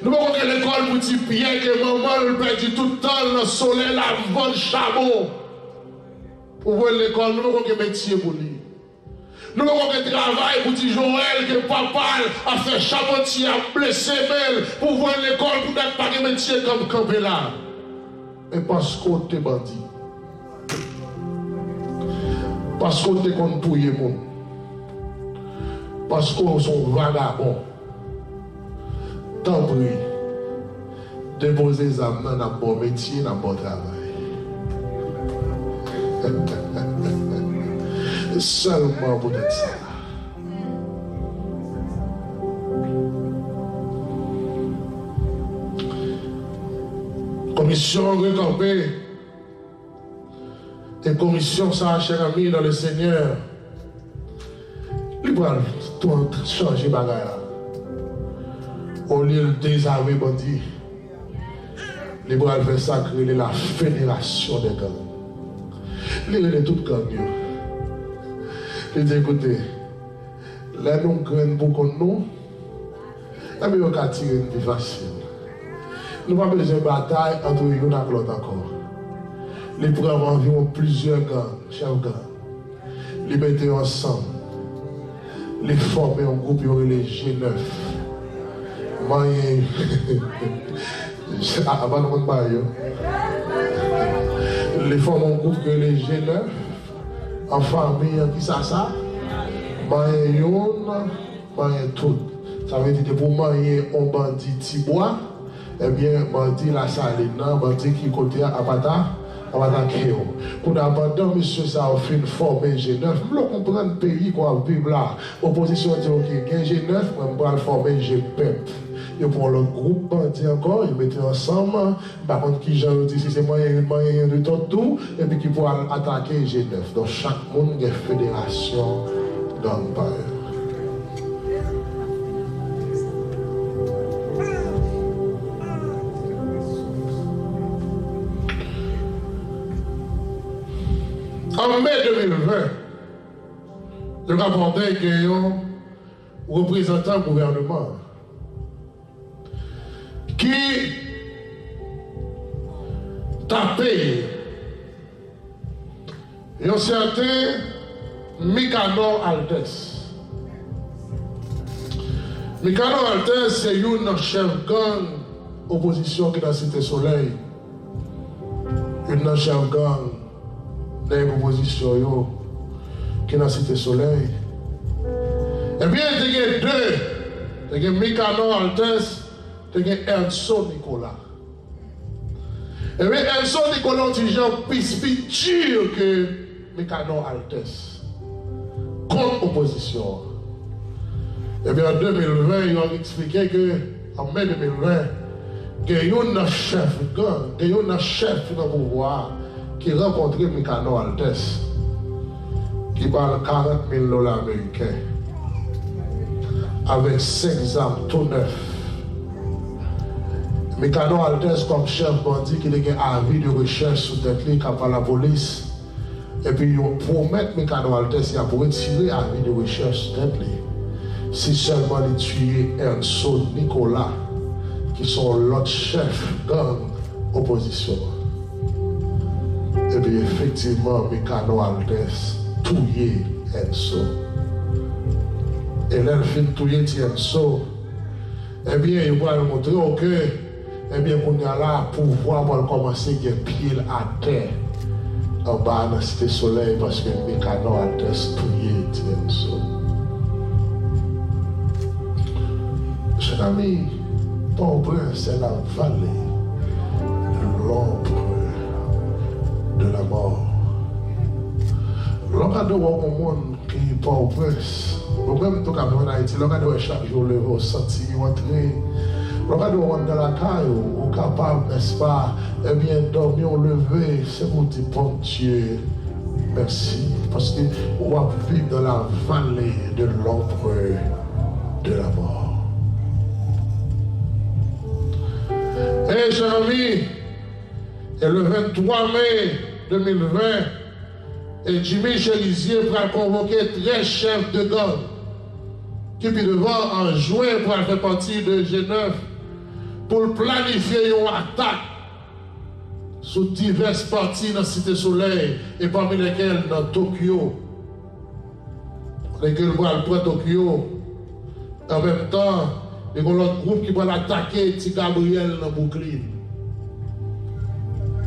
Nous avons l'école pour dire bien que maman perd tout le temps dans le soleil, la vente chameau. Pour voir l'école, nous avons un métier pour lui. Nous avons un travail pour dire Joël que papa a fait chamotier, a blessé belle, pour voir l'école pour n'être pas un métier comme camper là. Mais parce qu'on est bandit. Parce qu'on est contre tout le monde. Parce qu'on est vagabond. Tant pis, déposer les âmes dans un bon métier, dans un bon travail. Seulement pour être ça. Commission recampée. Et commission ça, cher ami, dans le Seigneur. Il va tout changer bagarre. Au lieu de désarmer bandit, il va faire sacrer la fédération des gangs. Il est tout gang. Il dit écoutez, là nous graines pour nous, là nous avons tiré une vie facile. Nous n'avons pas besoin de bataille entre nous et l'autre encore. Les prendre environ plusieurs gangs, chers gangs. Les mettre ensemble. Les former en groupe, les G9. Moyen. Avant de me parler. Les former en groupe, les G9. En famille, qui ça? Moyen moyen tout. Ça veut dire que pour moyen, on bandit Tibois, eh bien, bandit la saline, bandit qui côté à Pata. Pour d'abord, monsieur, ça a fait une forme G9. Vous comprenez le pays qu'on vit là. L'opposition dit ok, G9, on va former G-PEP. Ils prennent le groupe bandit encore, ils mettent ensemble. Par contre, qui j'en dit si c'est moyen de tout, et puis qui pourra attaquer G9. Donc chaque monde a une fédération d'empire. En mai 2020, le rapporteur est un représentant du gouvernement qui tapait un certain Mikano Altes. Mikano Altes, c'est une chef gang opposition qui est dans la Cité Soleil. Une chef gang des propositions qui est dans la Cité Soleil. Et bien, il y a deux. Il y a Mikano Altes, il y a Ernso Nicolas. Et bien, Ernso Nicolas, c'est genre plus dur que Mikano Altes. Contre l'opposition. Et bien, en 2020, ils ont expliqué qu'en mai 2020, il y a un chef gang, il y a un chef dans le pouvoir qui rencontre Mikano Altes, qui parle $40,000 américains, avec 5 armes tout neufs. Mikano Altes, comme chef bandit, qui a un avis de recherche sous tête qui par la police. Et puis, ils promettent Mikano Altes, il a pour retirer un avis de recherche sous tête. Si seulement ils tuent Ernso Nicolas, qui sont l'autre chef gang opposition. Et bien, effectivement, Mikano Altes touillé Ernso. Et là, il fait touiller Ernso. Eh bien, il va montrer que eh bien, qu'on y a là, pouvoir pour commencer à pied à terre, en bas dans la cité soleil, parce que les canons à destruire, cher ami, Port-au-Prince, c'est la vallée de l'ombre de la mort. Regardez au monde qui est Port-au-Prince. Même tout cas en Haïti, regardez chaque jour le au senti entrer. Regardez au monde dans la caille, au capable, n'est-ce pas, eh bien dormir au lever, c'est pour dire bon Dieu, merci. Parce que on va vivre dans la vallée de l'ombre de la mort. Et chers amis, et le 23 mai 2020, et Jimmy Cherizier va convoquer 13 chefs de gang qui puis devant en juin pour faire partie de G9 pour planifier une attaque sur diverses parties dans la Cité Soleil et parmi lesquelles dans Tokyo. Lesquels vont prendre Tokyo. En même temps, il y a l'autre groupe qui va attaquer Ti Gabriel dans Brooklyn.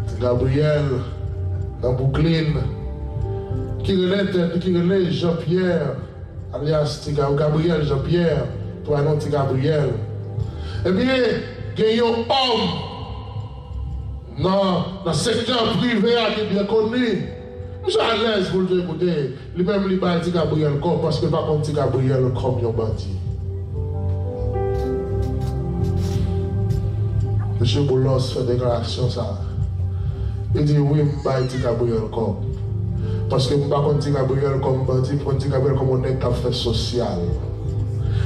Ti Gabriel dans Brooklyn. Qui relève Jean-Pierre, alias Ti Gabriel Jean-Pierre, toi non Ti Gabriel. Eh bien, il y a un homme dans le secteur privé qui est bien connu. Je suis à l'aise pour le dire, écoutez, lui-même, il va Ti Gabriel comme parce que par contre Ti Gabriel comme un bandit. Monsieur Boulos fait déclaration ça. Il dit oui, je vais Ti Gabriel comme. Parce que je ne vais pas Ti Gabriel comme bandit, je vais Ti Gabriel comme on est café social.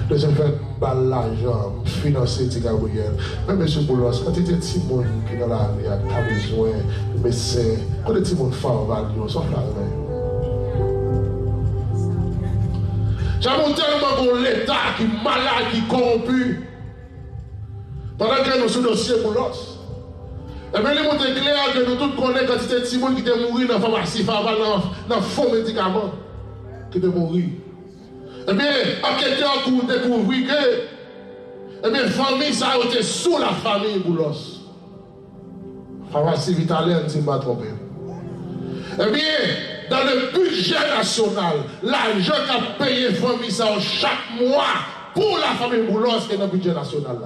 De ce fait, je vais l'argent, financer Ti Gabriel. Mais monsieur Boulos, quand il y a des petits gens qui dans la vie, tu as besoin de médecins, quand il y a des petits gens qui font valeur, sauf la main. J'avoue tellement pour l'État qui est malade, qui est corrompu. Pendant que nous sommes dossier Boulos. Et bien, il est clair que nous tous connaissons quand il y a des petits gens qui sont morts dans la pharmacie, dans le faux médicament, qui sont morts. Eh bien, enquêteur pour découvrir que, eh bien, famille, ça a été sous la famille Boulos. Pharmacie Vitalène, si je ne me trompe pas. Eh bien, dans le budget national, l'argent qu'a payé la famille, ça chaque mois pour la famille Boulos qui est dans le budget national.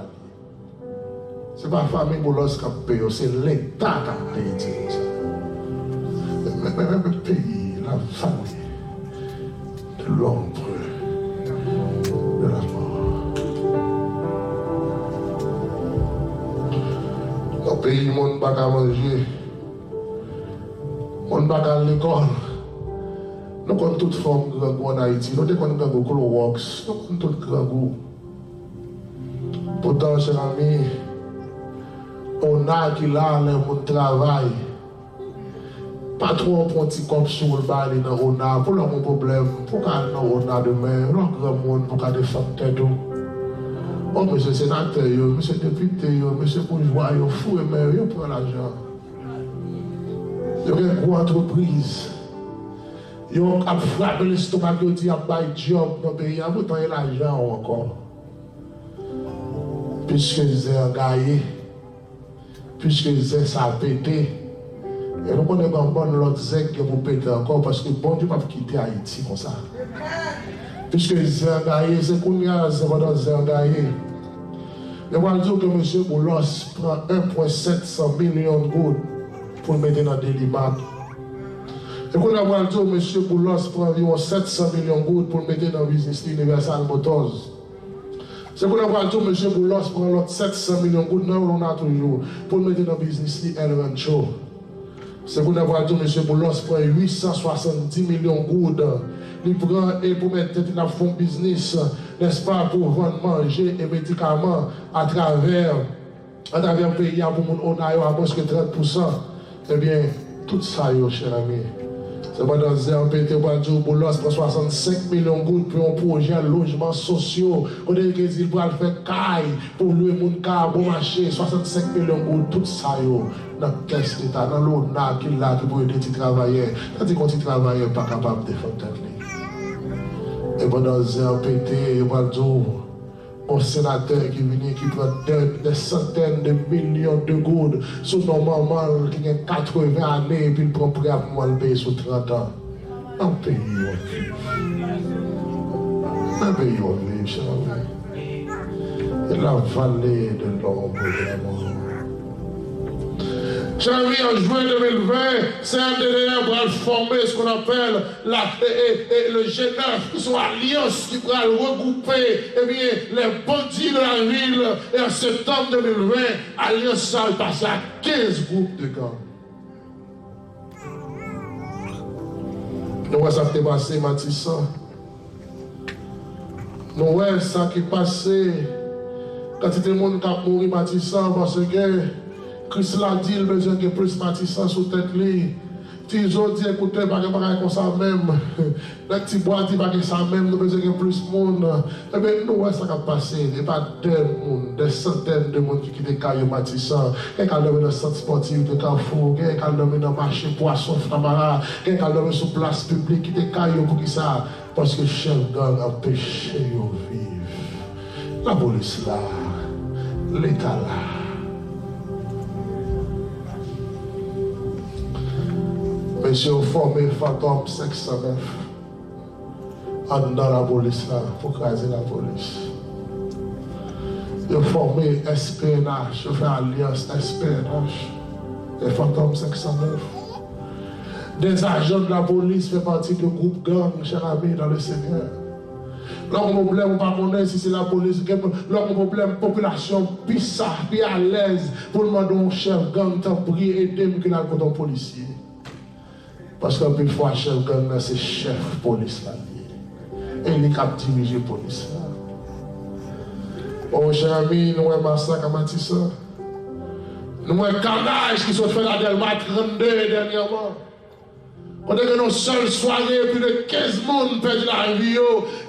Ce n'est pas la famille Boulos qui a payé, c'est l'État qui a payé. Même le pays, la famille de l'ombre de la mort. Dans le pays, le monde n'a pas à manger. Le monde n'a pas à l'école. Nous avons toutes formes de gangou en Haïti. Nous avons des gangou Clorox. Nous avons toutes gangou. Pourtant, chers amis, on a qui là, le monde travaille. Pas trop un petit comme sur le bas, on a pour leur problème, pour qu'on a demain, leur grand monde, pour qu'on défende tête. Oh, monsieur sénateur, monsieur député, monsieur bourgeois, fou et mère, il prend l'argent. Il y a une grosse entreprise. Il y a frappé l'estomac, il dit, il y a un job dans le pays, il y a autant l'argent encore. Puisque ils ont gagné, puisque ils ont ça pété. Et nous connaissons bon l'autre zèque que vous pétez encore parce que bon Dieu ne va pas quitter Haïti comme ça. Puisque les engagés, c'est qu'on y a les engagés. Je vais dire que M. Boulos prend 1,7 million de gouttes pour le mettre dans des limates. Et qu'on va dire que M. Boulos prend environ 700 millions de gouttes pour le mettre dans le business Universal Motors. C'est qu'on va dire que M. Boulos prend l'autre 700 millions de gouttes, non, on a toujours, pour le mettre dans le business El Rancho. C'est pour avoir dit, M. Boulos prend 870 millions de gouttes. Il prend et pour mettre dans le fonds business, n'est-ce pas, pour vendre, manger et médicaments à travers le pays, pour on a à moins que 30%. Eh bien, tout ça, cher ami. C'est pas dans un pays pour dire Boulos prend 65 millions de gouttes pour un projet de logement social. On dit qu'il va faire caille pour louer mon car, bon marché, 65 millions de gouttes, tout ça, dans quel état, dans l'ONA qui là, qui peut aider les travailleurs. Tandis qu'on les travailleurs pas capable de défendre tête. Et pendant un PT, il va dire, un sénateur qui vient, qui prend des centaines de millions de gouttes sur nos mamans qui ont 80 années et puis il prend prêt à moi le payer sur 30 ans. Un pays où on vit. Un pays où on vit, cher ami. Et la vallée de l'ombre de la mort. Cher ami, en juin 2020, c'est un DDR pour former ce qu'on appelle le G9, qui sont alliances qui pourraient regrouper les bandits de la ville. Et en septembre 2020, Alliance ça passe à 15 groupes de gangs. Nous voyons ça qui est passé, Matissan. Nous voyons ça qui est passé quand il y a des gens qui ont mouru, Matissan, parce que Christ l'a dit, il besoin de plus Matissan sur tête li. Ils ont dit, écoutez, pas que comme ça même. Les petits bois disent pas que ça même, nous besoin de plus de monde. Eh bien, nous voyons ça qui a passé. Il n'y a pas des centaines de monde qui quittent Caillou Matissan. Quelqu'un qui a dans le centre sportif de Carrefour, quelqu'un qui a dans le marché poisson Framara, quelqu'un qui a dans sur place publique qui quittent Caillou pour qui ça? Parce que chef gang a péché au vivre. La police là, l'État là. Monsieur formé Fantôme 509 dans la police là, pour craser la police. Ils ont formé SPNH, ils ont fait alliance SPNH et Fantôme 509. Des agents de la police font partie du groupe gang, cher ami, dans le Seigneur. Leur problème, on ne va pas connaître si c'est la police. Leur problème, population, puis ça, puis à l'aise pour demander un chef gang, t'en prie, aider-moi que là, pour ton policier. Parce qu'un peu de fois, chef gang, c'est chef police là. Et il est capable de diriger la police là. Bon, cher ami, nous avons un massacre à Matissan. Nous avons un carnage qui sont fait à Delma 32 dernièrement. On a que nos seules soirées, plus de 15 personnes perdent la vie.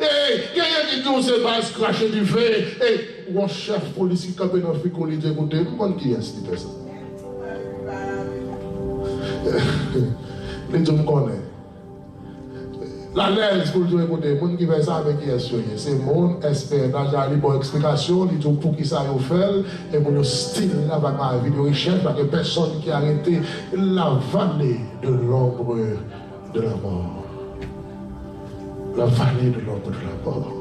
Et quelqu'un qui dit c'est pas se cracher du feu. Et mon chef policier qui est dans le frigo, il dit écoutez, moi qui est-ce qui fait ça? Les gens me connaissent. La l'aise pour dire écoutez, les gens qui fait ça avec qui est-ce? C'est mon espère. J'ai une bonne explication, il dit pour qui ça a fait, et pour le style là, avec ma vidéo recherche, parce que personne qui a arrêté la vallée de l'ombre de la mort. La vallée de l'ombre de la mort.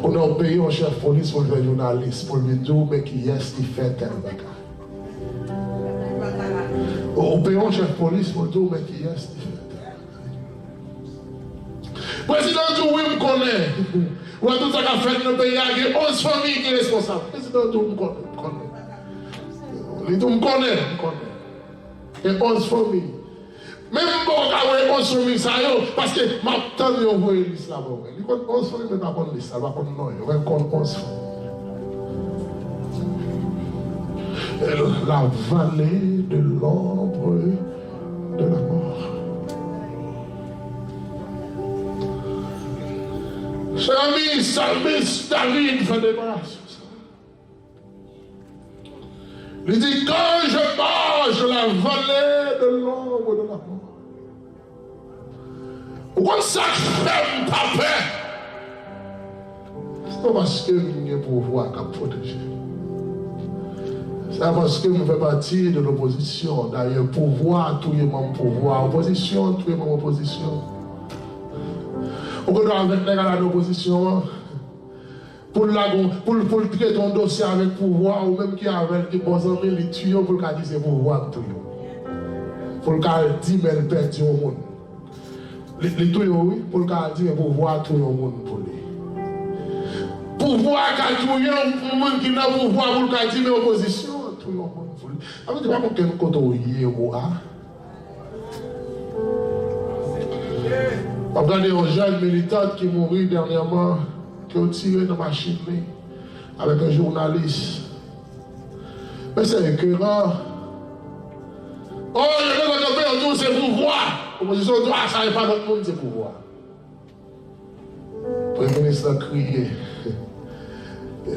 On a payé un chef police pour le journaliste, pour lui dire, mais qui est-ce qui fait tel bagage? On paye un chef police pour dire, mais qui est-ce qui fait tel bagage? Président dit, oui, me connaît. Ou à tout ça qu'a fait dans le pays, il y a 11 familles qui sont responsables. Président dit, me connaît. Il dit, me connaît. Il y a 11 familles. Même si on a 11 familles, ça y est, parce que ma tante a envoyé l'islam. Il dit, 11 familles, mais pas contre l'islam, pas contre nous. Il va contre 11 familles. La vallée de l'ombre de la mort. Cher ami, Salmiste David fait déclaration. Il dit, quand je marche la vallée de l'ombre de la mort, pourquoi ça fait pas peur? C'est pas parce que je pouvoir protéger. C'est parce que je fais partie de l'opposition. D'ailleurs, pouvoir, tout le monde pouvoir. Opposition, tout le monde opposition. On doit avec l'opposition. Pour traiter ton dossier avec pouvoir, ou même qui avec des bons amis, les tuyaux pour le dire c'est pouvoir tout. Pour le dire, mais le perd au monde. Les tuyaux, oui, pour le dire pouvoir tout le monde pour lui. Pouvoir qu'à tout le monde qui n'a pas pouvoir pour le dire mais opposition, tout le monde pour lui. Alors, tu ne sais pas quel côté il est. Regardez un jeune militant qui mourit dernièrement, qui a tiré dans ma machine avec un journaliste. Mais c'est écœurant. Oh, il y a c'est pouvoir. L'opposition doit ça n'est pas notre monde, c'est pouvoir. Le Premier ministre a crié.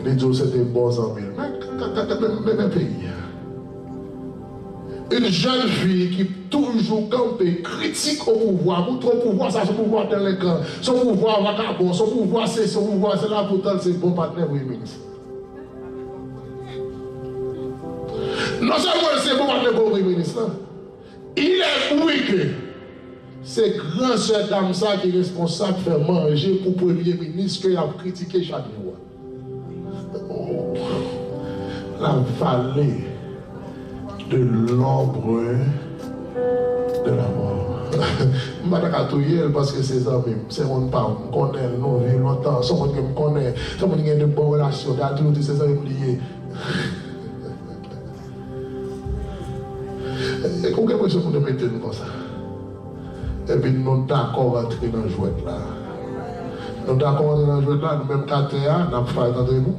Les deux c'était bons amis. Mais même un pays. Une jeune fille qui toujours campé, critique au pouvoir, pour trop pouvoir, ça, son pouvoir dans les camps, son pouvoir vagabond, son pouvoir c'est là, pourtant c'est bon partenaire, oui, ministre. Non seulement c'est bon partenaire pour le ministre, il est wicked. C'est grand sœur dame ça qui est responsable de faire manger pour le premier ministre qui a critiqué chaque jour. Oh, la vallée de l'ombre de la mort. Je ne vais pas tout parce que c'est ça même. C'est mon père, je connais, nous vivons longtemps. C'est mon qui me connaît, c'est mon qui a de bonnes relations. Il y a toujours dit c'est ça qui me lié. Et comment est-ce que vous mettez comme ça? Et puis nous sommes d'accord à entrer dans le jouet là. Nous sommes d'accord à entrer dans le jouet là, nous même KTA, nous avons fait entre nous.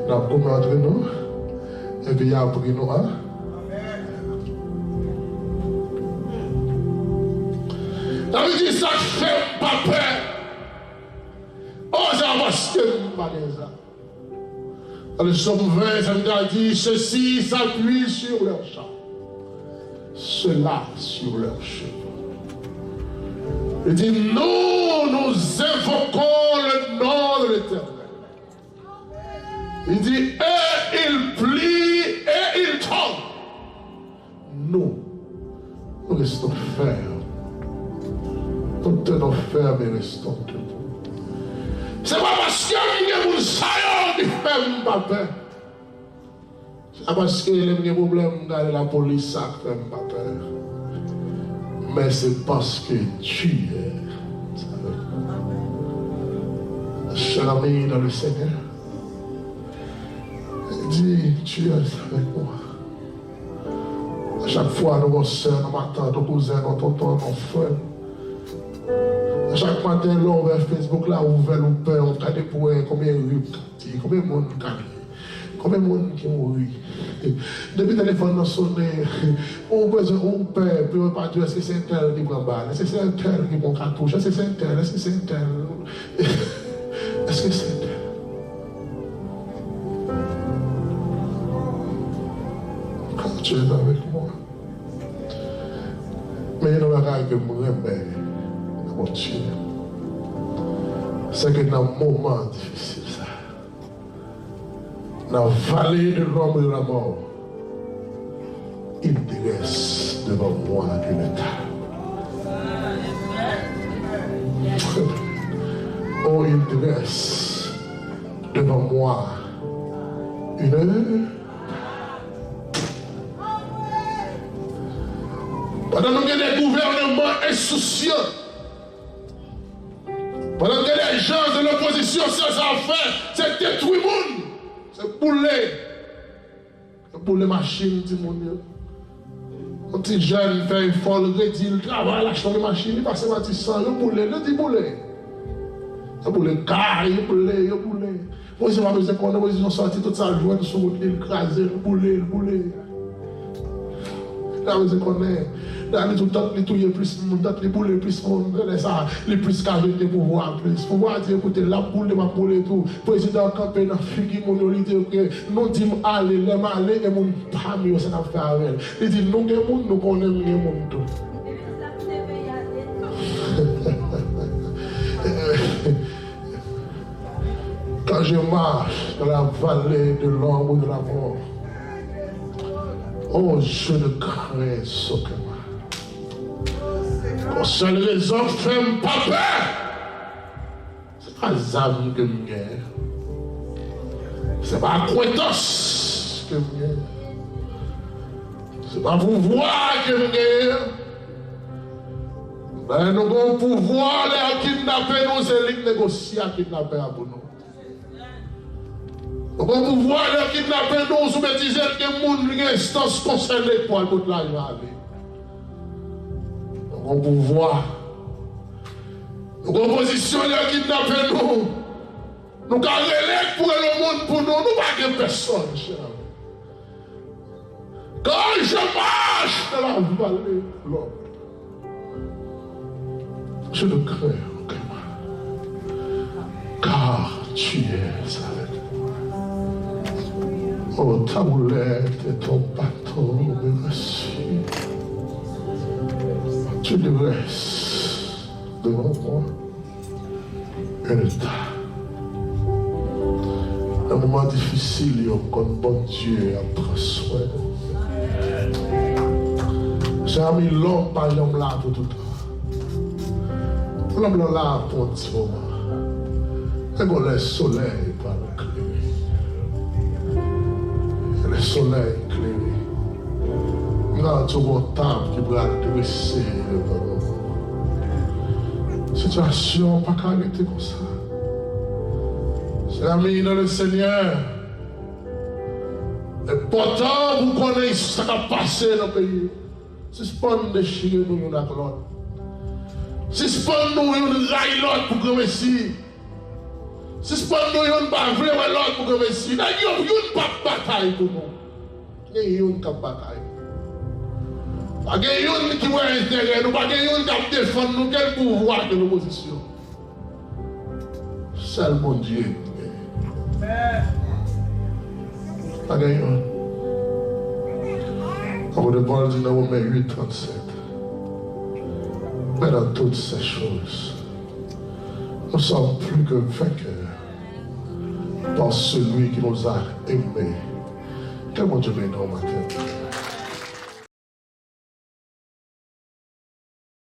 Nous avons commis entre nous. Et puis il y a appris nous. Ça veut dire ça ne fait pas peur. Oh, ça va se faire ça. Dans le psaume 20, ça nous dit ceci s'appuie sur leur champ. Cela sur leur cheveux. Il dit nous invoquons le nom de l'Éternel. Il dit et il plie et il tombe. Nous restons fermes. Nous tenons fermes et restons debout. C'est pas parce qu'il y a des gens qui ferment pas peur. C'est parce qu'il y a des problèmes dans la police, ça ne fait pas peur. Mais c'est parce que tu es cher ami dans le Seigneur. Dis, tu es avec moi. À chaque fois, nos soeurs, nos matins, nos cousins, nos tontons, nos frères. À chaque matin, là, on va Facebook, là, on va nous peur, on regarde pour combien de rues, combien de monde gagne. Combien de monde qui mourit? Depuis le téléphone a sonné, on perd, puis on pas dire est-ce que c'est un tel qui prend balle, est-ce que c'est un tel qui prend cartouche, est-ce que c'est un tel, est-ce que c'est un tel, est-ce que c'est un tel? Quand tu es avec moi, mais il y a un bagage que je me remets, c'est que dans un moment difficile, ça. Dans la vallée de l'ombre de la mort, il dresse devant moi une table. Oh, il dresse devant moi une. Pendant que les gouvernements insouciants, pendant que les gens de l'opposition sans affaires, c'est détruire le monde. C'est pour les machines, tout le monde. Un petit jeune fait un fort, il travaille, lâche les machines, il passe un petit sang, il boule, il dit boule. Il boule, car, il boule. Moi, je vais besoin qu'on ils ont sorti toute sa joie de son il crase, il boule. Là, vous connaissez. Là, les tout les touiller plus de monde, les boules plus de monde, les plus qu'à jeter pouvoir plus. Pouvoir dire, écoutez, la boule de ma boule et tout. Président campé dans figure minorité, nous disons aller, les aller et mon pas mieux, ça n'a fait avec elle. Il dit, nous, les monde, nous connaissons les monde tout. Quand je marche dans la vallée de l'ombre de la mort, oh, je ne crains aucun. Pour seule raison, fais pas peur. C'est pas l'âme que je gagne. C'est pas acquaintance que je gagne. C'est pas pouvoir que je gagne. Ben, nous avons pouvoir de kidnapper nous, c'est lui qui négocie à kidnapper pour nous. Nous avons pouvoir de kidnapper nous, sous bêtiser que le monde, l'instance concernée pour toute la journée. Nous avons pouvoir. Nous avons position de kidnapper nous. Nous avons relais pour le monde pour nous. Nous n'avons pas personne, cher. Quand je marche dans la vallée de l'homme, je ne crains aucun mal, car tu es avec moi. Oh, ta boulette et ton bâton merci. Tu dresses devant moi un état. Un moment difficile, comme bon Dieu a pris soin. J'ai mis l'homme par l'homme là pour tout le temps. L'homme là pour un petit moment. Et bon, le soleil par l'éclairer. Le soleil éclairé. Là, tu vois un table qui va dresser devant nous. Situation pas arrêter comme ça. C'est l'ami dans le Seigneur. Et pourtant, vous connaissez ce qui a passé dans le pays. Suspend déchirer nous l'un avec l'autre. Suspend nous une raille l'autre pour que Messie. Suspend nous une pas vraiment l'autre pour que Messie. Il n'y a pas de bataille pour nous. Il n'y a pas de bataille. Pas de qui va intérêt nous, pas de qui défendre nous, quel pouvoir de l'opposition. Seul mon Dieu. Pas de Comme le Paul dit dans Romains 8, 37. Mais dans toutes ces choses, nous sommes plus que vainqueurs par celui qui nous a aimés. Quel bon Dieu béni au matin.